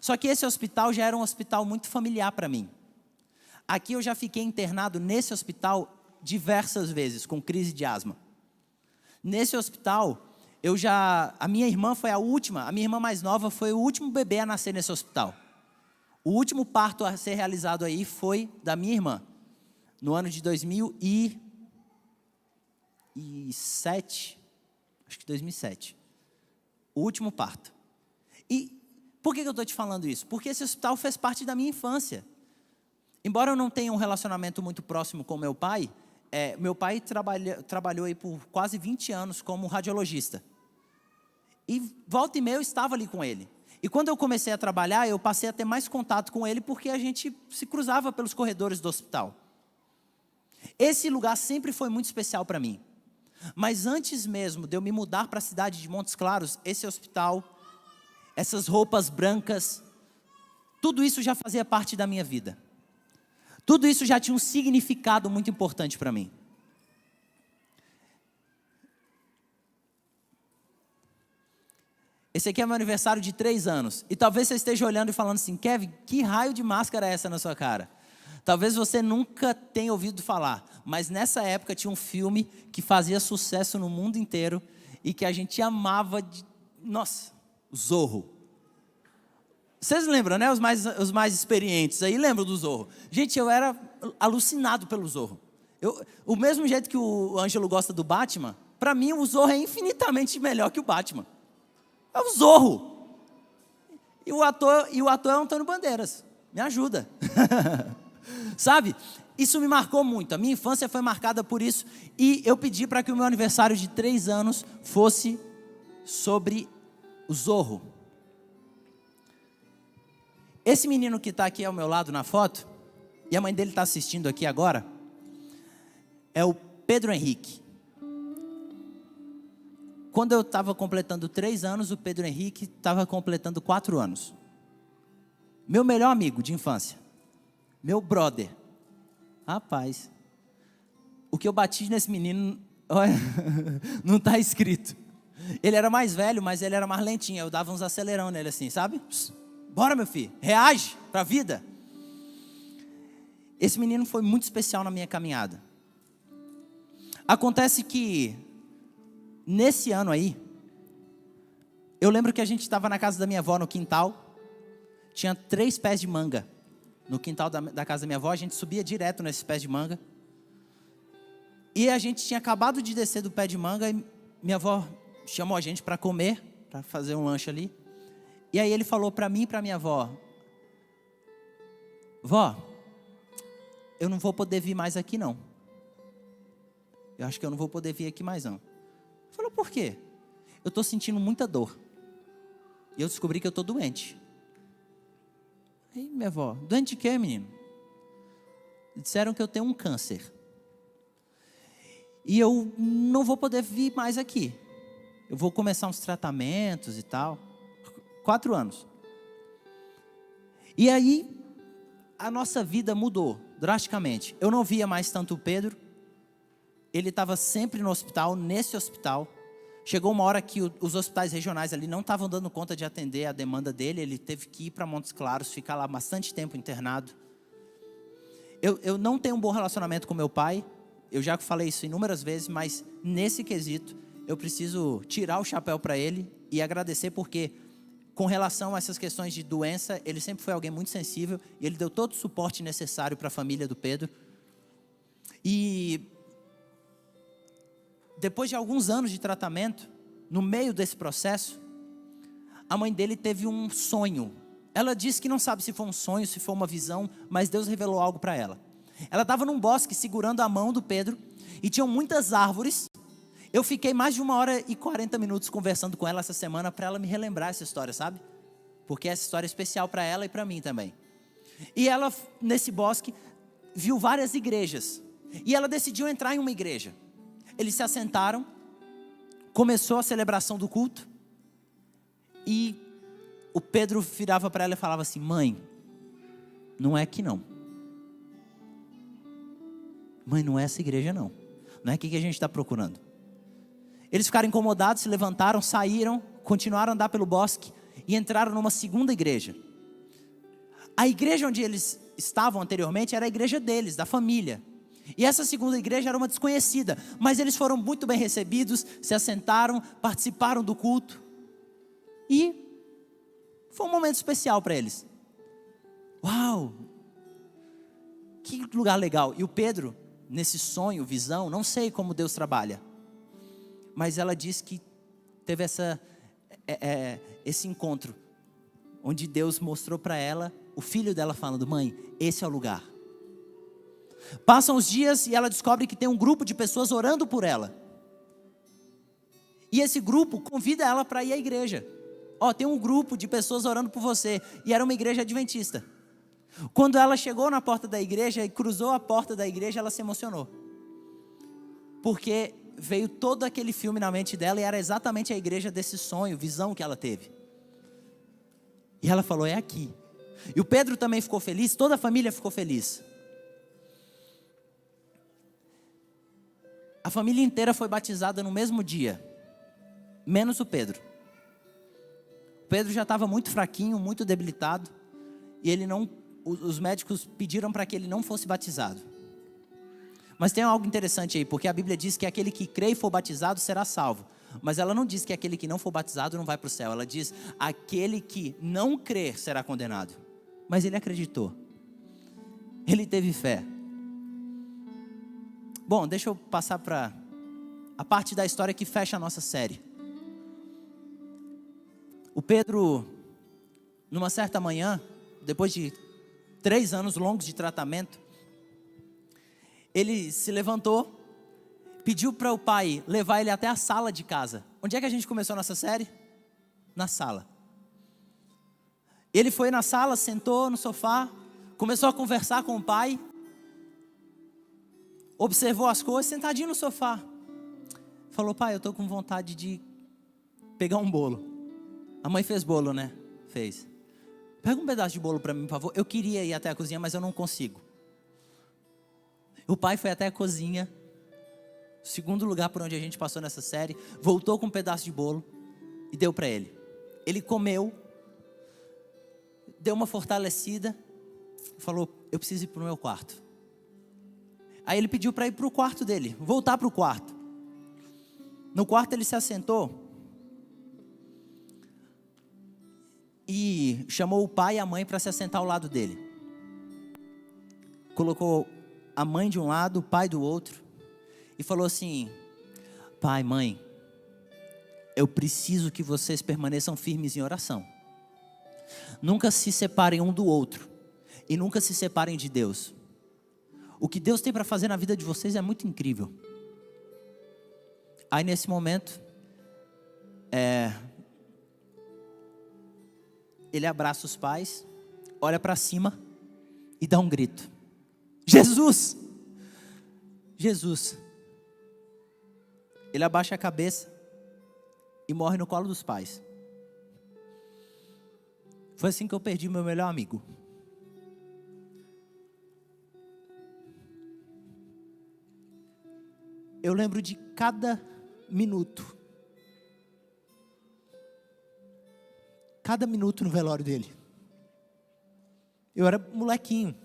Só que esse hospital já era um hospital muito familiar para mim. Aqui eu já fiquei internado nesse hospital diversas vezes, com crise de asma. Nesse hospital, a minha irmã foi a última, a minha irmã mais nova foi o último bebê a nascer nesse hospital. O último parto a ser realizado aí foi da minha irmã, no ano de 2007, acho que 2007. O último parto. E por que eu estou te falando isso? Porque esse hospital fez parte da minha infância. Embora eu não tenha um relacionamento muito próximo com meu pai trabalhou aí por quase 20 anos como radiologista. E volta e meia eu estava ali com ele. E quando eu comecei a trabalhar, eu passei a ter mais contato com ele porque a gente se cruzava pelos corredores do hospital. Esse lugar sempre foi muito especial para mim. Mas antes mesmo de eu me mudar para a cidade de Montes Claros, esse hospital, essas roupas brancas, tudo isso já fazia parte da minha vida. Tudo isso já tinha um significado muito importante para mim. Esse aqui é meu aniversário de 3 anos. E talvez você esteja olhando e falando assim, Kevin, que raio de máscara é essa na sua cara? Talvez você nunca tenha ouvido falar, mas nessa época tinha um filme que fazia sucesso no mundo inteiro e que a gente amava Nossa, Zorro. Vocês lembram, né? Os mais experientes aí lembram do Zorro. Gente, eu era alucinado pelo Zorro. O mesmo jeito que o Ângelo gosta do Batman, para mim o Zorro é infinitamente melhor que o Batman. É o Zorro. E o ator é o Antônio Bandeiras. Me ajuda. Sabe? Isso me marcou muito. A minha infância foi marcada por isso. E eu pedi para que o meu aniversário de 3 anos fosse sobre o Zorro. Esse menino que está aqui ao meu lado na foto, e a mãe dele está assistindo aqui agora, é o Pedro Henrique. Quando eu estava completando 3 anos, o Pedro Henrique estava completando 4 anos. Meu melhor amigo de infância. Meu brother. Rapaz, o que eu bati nesse menino, olha, não está escrito. Ele era mais velho, mas ele era mais lentinho. Eu dava uns acelerão nele assim, sabe? Bora, meu filho, reage para a vida. Esse menino foi muito especial na minha caminhada. Acontece que, nesse ano aí, eu lembro que a gente estava na casa da minha avó, no quintal. Tinha 3 pés de manga no quintal da casa da minha avó. A gente subia direto nesses pés de manga. E a gente tinha acabado de descer do pé de manga e minha avó chamou a gente para comer, para fazer um lanche ali. E aí ele falou para mim e para minha avó: vó, eu não vou poder vir mais aqui não. Eu acho que eu não vou poder vir aqui mais não. Falou, por quê? Eu estou sentindo muita dor. E eu descobri que eu estou doente. Aí minha avó, doente de quê, menino? Disseram que eu tenho um câncer. E eu não vou poder vir mais aqui. Eu vou começar uns tratamentos e tal. 4 anos. E aí, a nossa vida mudou drasticamente. Eu não via mais tanto o Pedro. Ele estava sempre no hospital, nesse hospital. Chegou uma hora que os hospitais regionais ali não estavam dando conta de atender a demanda dele. Ele teve que ir para Montes Claros, ficar lá bastante tempo internado. Eu não tenho um bom relacionamento com meu pai. Eu já falei isso inúmeras vezes, mas nesse quesito, eu preciso tirar o chapéu para ele e agradecer porque, com relação a essas questões de doença, ele sempre foi alguém muito sensível e ele deu todo o suporte necessário para a família do Pedro. E depois de alguns anos de tratamento, no meio desse processo, a mãe dele teve um sonho. Ela disse que não sabe se foi um sonho, se foi uma visão, mas Deus revelou algo para ela. Ela estava num bosque segurando a mão do Pedro e tinham muitas árvores. Eu fiquei mais de 1h40 conversando com ela essa semana para ela me relembrar essa história, sabe? Porque essa história é especial para ela e para mim também. E ela, nesse bosque, viu várias igrejas. E ela decidiu entrar em uma igreja. Eles se assentaram, começou a celebração do culto. E o Pedro virava para ela e falava assim: mãe, não é aqui não. Mãe, não é essa igreja não. Não é aqui que a gente está procurando. Eles ficaram incomodados, se levantaram, saíram, continuaram a andar pelo bosque e entraram numa segunda igreja. A igreja onde eles estavam anteriormente era a igreja deles, da família. E essa segunda igreja era uma desconhecida, mas eles foram muito bem recebidos, se assentaram, participaram do culto. E foi um momento especial para eles. Uau! Que lugar legal. E o Pedro, nesse sonho, visão, não sei como Deus trabalha, mas ela diz que teve esse encontro, onde Deus mostrou para ela, o filho dela falando: mãe, esse é o lugar. Passam os dias e ela descobre que tem um grupo de pessoas orando por ela. E esse grupo convida ela para ir à igreja. Tem um grupo de pessoas orando por você. E era uma igreja adventista. Quando ela chegou na porta da igreja e cruzou a porta da igreja, ela se emocionou. Porque veio todo aquele filme na mente dela e era exatamente a igreja desse sonho, visão que ela teve. E ela falou: é aqui. E o Pedro também ficou feliz, toda a família ficou feliz. A família inteira foi batizada no mesmo dia, menos o Pedro. O Pedro já estava muito fraquinho, muito debilitado, e os médicos pediram para que ele não fosse batizado. Mas tem algo interessante aí, porque a Bíblia diz que aquele que crê e for batizado será salvo. Mas ela não diz que aquele que não for batizado não vai para o céu. Ela diz: aquele que não crer será condenado. Mas ele acreditou. Ele teve fé. Bom, deixa eu passar para a parte da história que fecha a nossa série. O Pedro, numa certa manhã, depois de 3 anos longos de tratamento, ele se levantou, pediu para o pai levar ele até a sala de casa. Onde é que a gente começou a nossa série? Na sala. Ele foi na sala, sentou no sofá, começou a conversar com o pai, observou as coisas, sentadinho no sofá. Falou: pai, eu estou com vontade de pegar um bolo. A mãe fez bolo, né? Fez. Pega um pedaço de bolo para mim, por favor. Eu queria ir até a cozinha, mas eu não consigo. O pai foi até a cozinha, segundo lugar por onde a gente passou nessa série, voltou com um pedaço de bolo e deu para ele. Ele comeu, deu uma fortalecida, falou: eu preciso ir para o meu quarto. Aí ele pediu para ir para o quarto dele, voltar para o quarto. No quarto ele se assentou e chamou o pai e a mãe para se assentar ao lado dele. Colocou a mãe de um lado, o pai do outro, e falou assim: pai, mãe, eu preciso que vocês permaneçam firmes em oração. Nunca se separem um do outro e nunca se separem de Deus. O que Deus tem para fazer na vida de vocês é muito incrível. Aí nesse momento, ele abraça os pais, olha para cima e dá um grito: Jesus! Jesus! Ele abaixa a cabeça e morre no colo dos pais. Foi assim que eu perdi meu melhor amigo. Eu lembro de cada minuto. Cada minuto no velório dele. Eu era molequinho.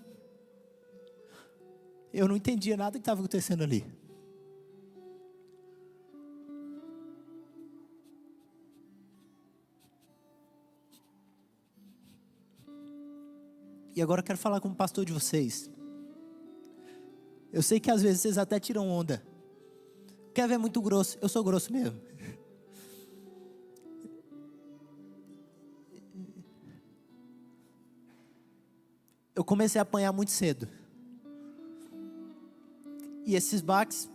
Eu não entendia nada que estava acontecendo ali. E agora eu quero falar como pastor de vocês. Eu sei que às vezes vocês até tiram onda. Quer ver muito grosso? Eu sou grosso mesmo. Eu comecei a apanhar muito cedo. E esses baques,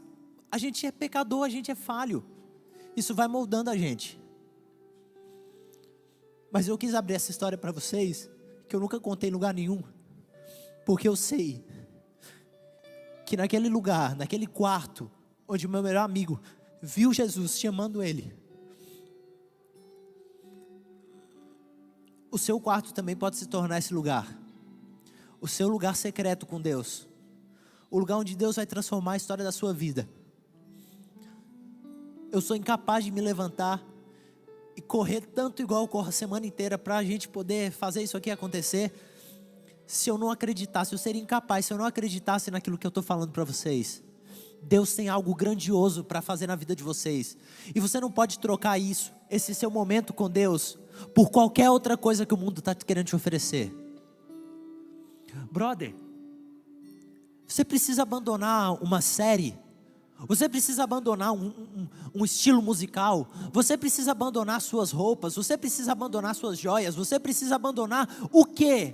a gente é pecador, a gente é falho. Isso vai moldando a gente. Mas eu quis abrir essa história para vocês, que eu nunca contei em lugar nenhum. Porque eu sei que naquele lugar, naquele quarto, onde o meu melhor amigo viu Jesus chamando ele, o seu quarto também pode se tornar esse lugar. O seu lugar secreto com Deus. O lugar onde Deus vai transformar a história da sua vida. Eu sou incapaz de me levantar e correr tanto igual eu corro a semana inteira para a gente poder fazer isso aqui acontecer. Se eu não acreditasse, eu seria incapaz se eu não acreditasse naquilo que eu estou falando para vocês. Deus tem algo grandioso para fazer na vida de vocês. E você não pode trocar isso, esse seu momento com Deus, por qualquer outra coisa que o mundo está querendo te oferecer. Brother, você precisa abandonar uma série. Você precisa abandonar um estilo musical. Você precisa abandonar suas roupas. Você precisa abandonar suas joias. Você precisa abandonar o quê?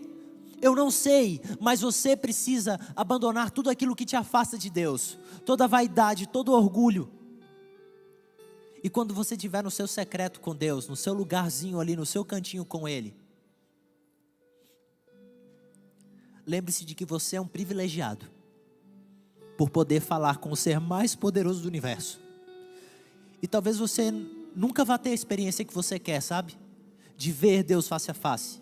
Eu não sei, mas você precisa abandonar tudo aquilo que te afasta de Deus. Toda a vaidade, todo o orgulho. E quando você estiver no seu secreto com Deus, no seu lugarzinho ali, no seu cantinho com Ele, lembre-se de que você é um privilegiado por poder falar com o ser mais poderoso do universo. E talvez você nunca vá ter a experiência que você quer, sabe? De ver Deus face a face.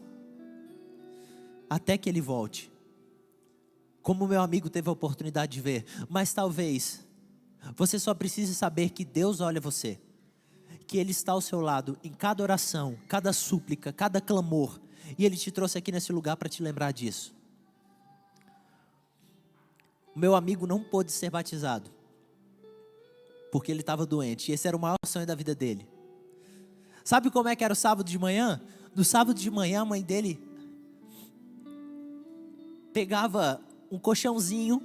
Até que Ele volte. Como meu amigo teve a oportunidade de ver. Mas talvez você só precise saber que Deus olha você. Que Ele está ao seu lado em cada oração, cada súplica, cada clamor. E Ele te trouxe aqui nesse lugar para te lembrar disso. O meu amigo não pôde ser batizado, porque ele estava doente, e esse era o maior sonho da vida dele. Sabe como é que era o sábado de manhã? No sábado de manhã a mãe dele pegava um colchãozinho,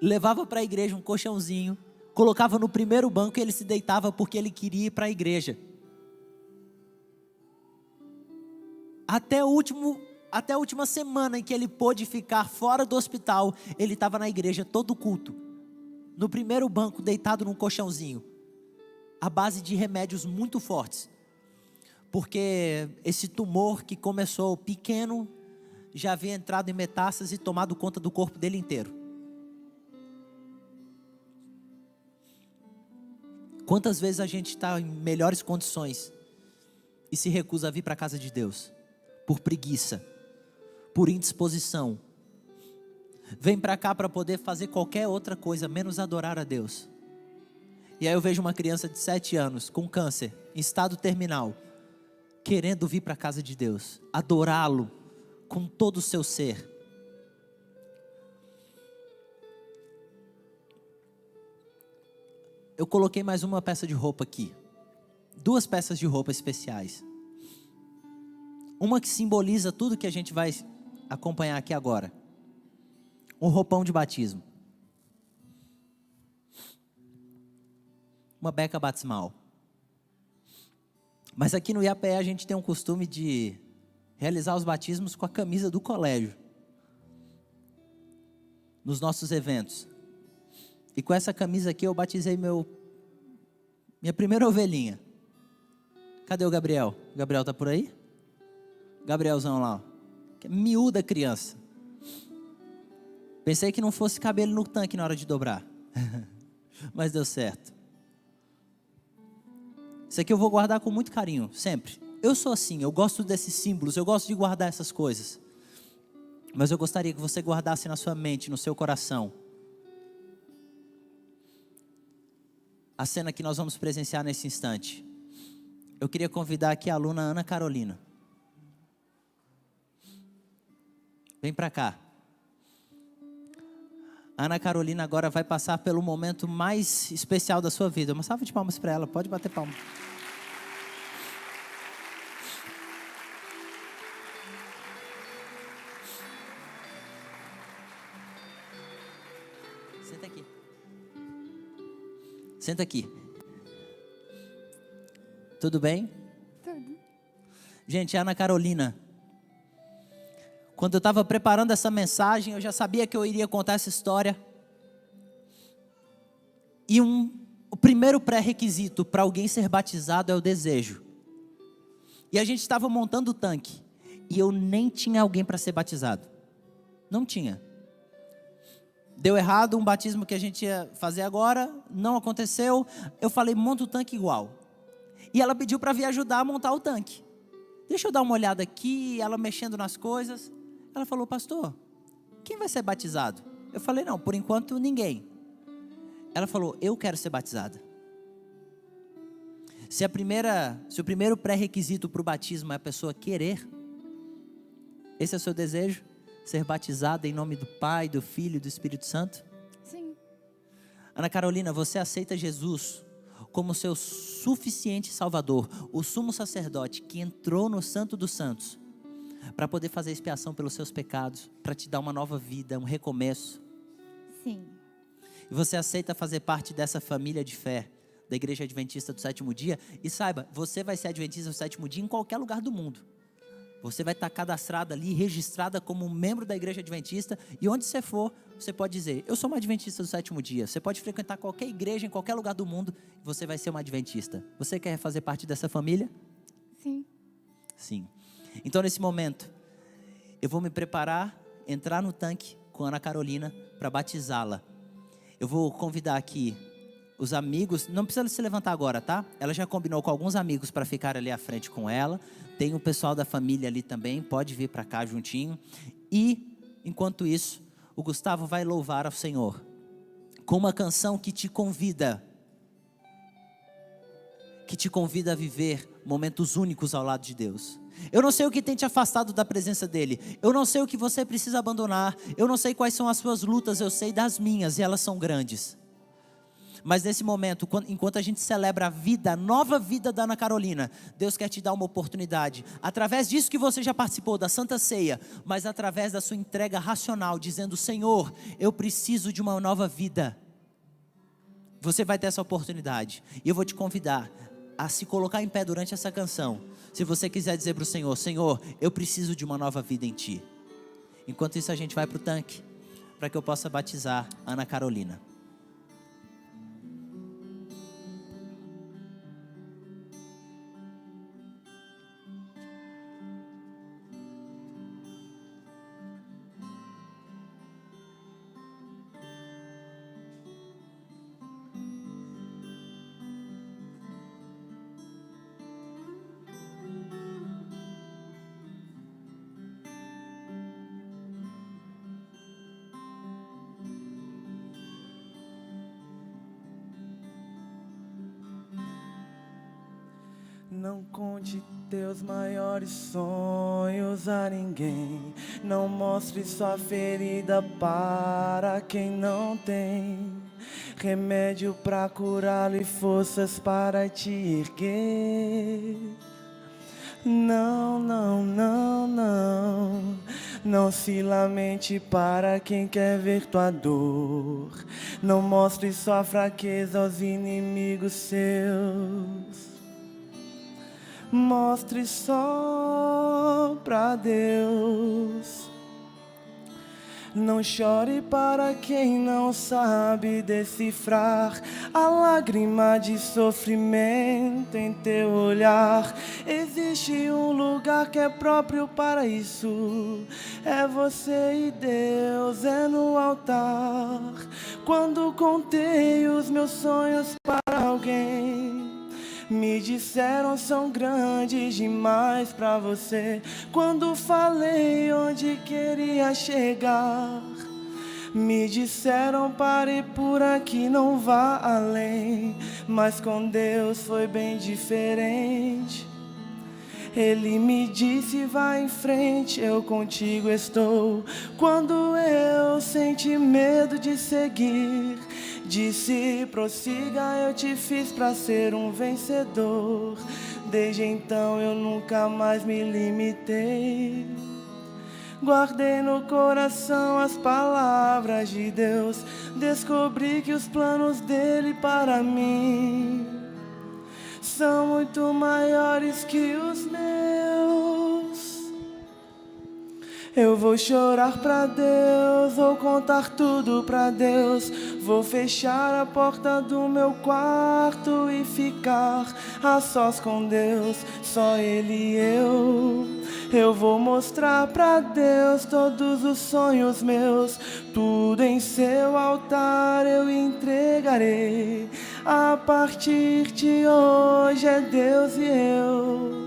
levava para a igreja um colchãozinho, colocava no primeiro banco e ele se deitava porque ele queria ir para a igreja. Até a última semana em que ele pôde ficar fora do hospital, ele estava na igreja todo culto, no primeiro banco, deitado num colchãozinho, à base de remédios muito fortes, porque esse tumor que começou pequeno, já havia entrado em metástase e tomado conta do corpo dele inteiro. Quantas vezes a gente está em melhores condições e se recusa a vir para a casa de Deus, por preguiça, por indisposição, vem para cá para poder fazer qualquer outra coisa, menos adorar a Deus. E aí eu vejo uma criança de 7 anos, com câncer, em estado terminal, querendo vir para a casa de Deus, adorá-lo com todo o seu ser. Eu coloquei mais uma peça de roupa aqui, 2 peças de roupa especiais. Uma que simboliza tudo que a gente vai acompanhar aqui agora. Um roupão de batismo. Uma beca batismal. Mas aqui no IAPE a gente tem um costume de realizar os batismos com a camisa do colégio. Nos nossos eventos. E com essa camisa aqui eu batizei minha primeira ovelhinha. Cadê o Gabriel? O Gabriel tá por aí? Gabrielzão lá, que é miúda criança. Pensei que não fosse cabelo no tanque na hora de dobrar. Mas deu certo. Isso aqui eu vou guardar com muito carinho, sempre. Eu sou assim, eu gosto desses símbolos, eu gosto de guardar essas coisas. Mas eu gostaria que você guardasse na sua mente, no seu coração, a cena que nós vamos presenciar nesse instante. Eu queria convidar aqui a aluna Ana Carolina. Vem para cá. A Ana Carolina agora vai passar pelo momento mais especial da sua vida. Uma salva de palmas para ela, pode bater palma. Senta aqui. Senta aqui. Tudo bem? Tudo. Gente, a Ana Carolina, quando eu estava preparando essa mensagem, eu já sabia que eu iria contar essa história. E o primeiro pré-requisito para alguém ser batizado é o desejo. E a gente estava montando o tanque. E eu nem tinha alguém para ser batizado. Não tinha. Deu errado um batismo que a gente ia fazer agora, não aconteceu. Eu falei, monta o tanque igual. E ela pediu para vir ajudar a montar o tanque. deixa eu dar uma olhada aqui, ela mexendo nas coisas. Ela falou, pastor, quem vai ser batizado? Eu falei, não, por enquanto ninguém. Ela falou, eu quero ser batizada. Se o primeiro pré-requisito para o batismo é a pessoa querer, esse é o seu desejo? Ser batizada em nome do Pai, do Filho e do Espírito Santo? Sim. Ana Carolina, você aceita Jesus como seu suficiente Salvador, o sumo sacerdote que entrou no Santo dos Santos para poder fazer expiação pelos seus pecados, para te dar uma nova vida, um recomeço? Sim. E você aceita fazer parte dessa família de fé da Igreja Adventista do Sétimo Dia? E saiba, você vai ser Adventista do Sétimo Dia em qualquer lugar do mundo. Você vai estar cadastrada ali, registrada como um membro da Igreja Adventista. E onde você for, você pode dizer, eu sou uma Adventista do Sétimo Dia. Você pode frequentar qualquer igreja em qualquer lugar do mundo, e você vai ser uma Adventista. Você quer fazer parte dessa família? Sim. Sim. Então nesse momento, eu vou me preparar, entrar no tanque com a Ana Carolina para batizá-la. Eu vou convidar aqui os amigos, não precisa se levantar agora, tá? Ela já combinou com alguns amigos para ficar ali à frente com ela. Tem o pessoal da família ali também, pode vir para cá juntinho. E, enquanto isso, o Gustavo vai louvar ao Senhor com uma canção que te convida a viver momentos únicos ao lado de Deus. Eu não sei o que tem te afastado da presença dEle. Eu não sei o que você precisa abandonar. Eu não sei quais são as suas lutas. Eu sei das minhas, e elas são grandes. Mas nesse momento, enquanto a gente celebra a vida, a nova vida da Ana Carolina, Deus quer te dar uma oportunidade, através disso que você já participou da Santa Ceia, mas através da sua entrega racional, dizendo, Senhor, eu preciso de uma nova vida. Você vai ter essa oportunidade, e eu vou te convidar a se colocar em pé durante essa canção, se você quiser dizer para o Senhor, Senhor, eu preciso de uma nova vida em Ti. Enquanto isso a gente vai para o tanque, para que eu possa batizar a Ana Carolina. Não conte teus maiores sonhos a ninguém. Não mostre sua ferida para quem não tem remédio pra curá-lo e forças para te erguer. Não, não, não, não. Não se lamente para quem quer ver tua dor. Não mostre sua fraqueza aos inimigos seus. Mostre só pra Deus. Não chore para quem não sabe decifrar a lágrima de sofrimento em teu olhar. Existe um lugar que é próprio para isso. É você e Deus, é no altar. Quando contei os meus sonhos para alguém, me disseram são grandes demais pra você. Quando falei onde queria chegar, me disseram pare por aqui, não vá além. Mas com Deus foi bem diferente. Ele me disse vai em frente, eu contigo estou. Quando eu senti medo de seguir, disse prossiga, eu te fiz pra ser um vencedor. Desde então eu nunca mais me limitei. Guardei no coração as palavras de Deus. Descobri que os planos dele para mim são muito maiores que os meus. Eu vou chorar pra Deus, vou contar tudo pra Deus. Vou fechar a porta do meu quarto e ficar a sós com Deus, só Ele e eu. Eu vou mostrar pra Deus todos os sonhos meus. Tudo em seu altar eu entregarei. A partir de hoje é Deus e eu.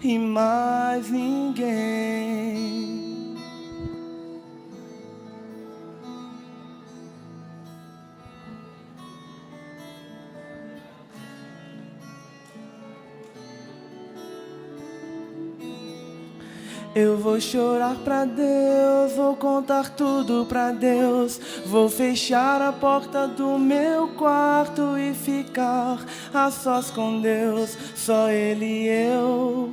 e mais ninguém. Eu vou chorar pra Deus, vou contar tudo pra Deus. Vou fechar a porta do meu quarto e ficar a sós com Deus, só Ele e eu.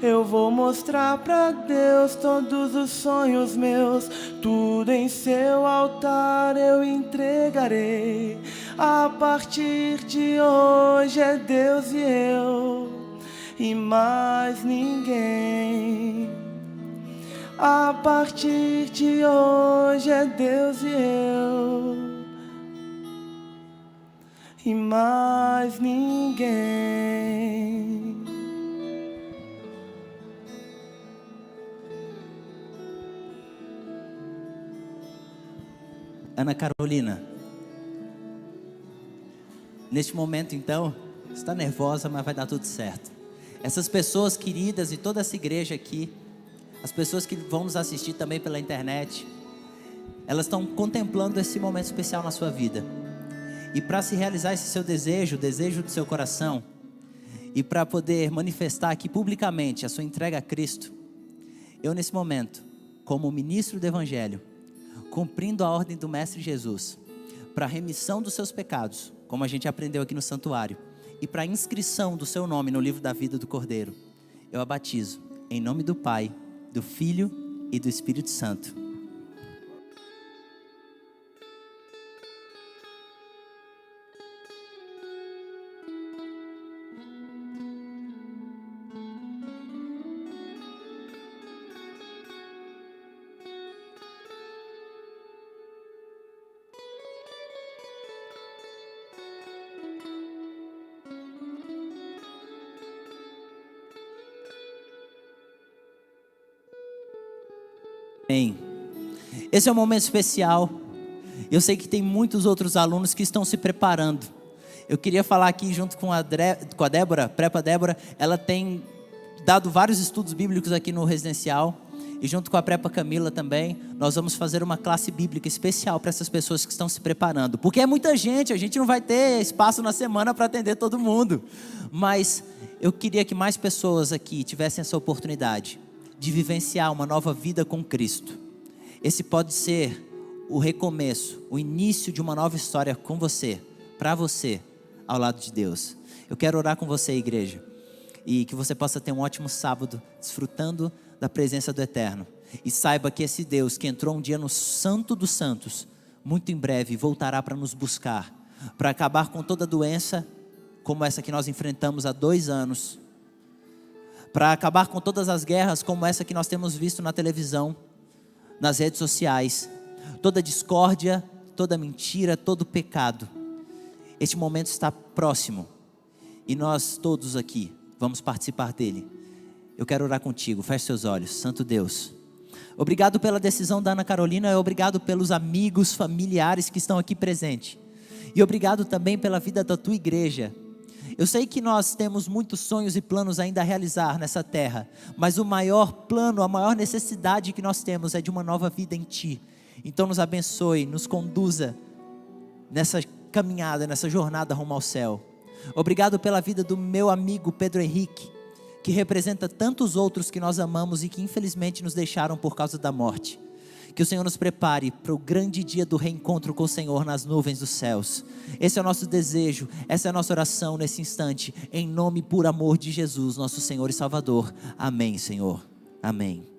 Eu vou mostrar pra Deus todos os sonhos meus, tudo em seu altar eu entregarei. A partir de hoje é Deus e eu, e mais ninguém. A partir de hoje é Deus e eu, e mais ninguém. Ana Carolina, neste momento então, está nervosa, mas vai dar tudo certo. Essas pessoas queridas e toda essa igreja aqui, as pessoas que vão nos assistir também pela internet, elas estão contemplando esse momento especial na sua vida. E para se realizar esse seu desejo, o desejo do seu coração, e para poder manifestar aqui publicamente a sua entrega a Cristo, eu nesse momento, como ministro do Evangelho, cumprindo a ordem do Mestre Jesus, para a remissão dos seus pecados, como a gente aprendeu aqui no santuário, e para a inscrição do seu nome no livro da vida do Cordeiro, eu a batizo em nome do Pai, do Filho e do Espírito Santo. Amém. Esse é um momento especial. Eu sei que tem muitos outros alunos que estão se preparando. Eu queria falar aqui junto com a Débora, Prepa Débora. Ela tem dado vários estudos bíblicos aqui no residencial. E junto com a Prepa Camila também, nós vamos fazer uma classe bíblica especial para essas pessoas que estão se preparando. Porque é muita gente, a gente não vai ter espaço na semana para atender todo mundo. Mas eu queria que mais pessoas aqui tivessem essa oportunidade de vivenciar uma nova vida com Cristo. Esse pode ser o recomeço, o início de uma nova história com você, para você, ao lado de Deus. Eu quero orar com você, igreja, e que você possa ter um ótimo sábado, desfrutando da presença do Eterno. E saiba que esse Deus que entrou um dia no Santo dos Santos, muito em breve voltará para nos buscar, para acabar com toda doença, como essa que nós enfrentamos há 2 anos, para acabar com todas as guerras como essa que nós temos visto na televisão, nas redes sociais, toda discórdia, toda mentira, todo pecado. Este momento está próximo e nós todos aqui vamos participar dele. Eu quero orar contigo, feche seus olhos. Santo Deus, obrigado pela decisão da Ana Carolina, obrigado pelos amigos, familiares que estão aqui presentes, e obrigado também pela vida da tua igreja. Eu sei que nós temos muitos sonhos e planos ainda a realizar nessa terra, mas o maior plano, a maior necessidade que nós temos é de uma nova vida em Ti. Então nos abençoe, nos conduza nessa caminhada, nessa jornada rumo ao céu. Obrigado pela vida do meu amigo Pedro Henrique, que representa tantos outros que nós amamos e que infelizmente nos deixaram por causa da morte. Que o Senhor nos prepare para o grande dia do reencontro com o Senhor nas nuvens dos céus. Esse é o nosso desejo, essa é a nossa oração nesse instante, em nome e por amor de Jesus, nosso Senhor e Salvador. Amém, Senhor. Amém.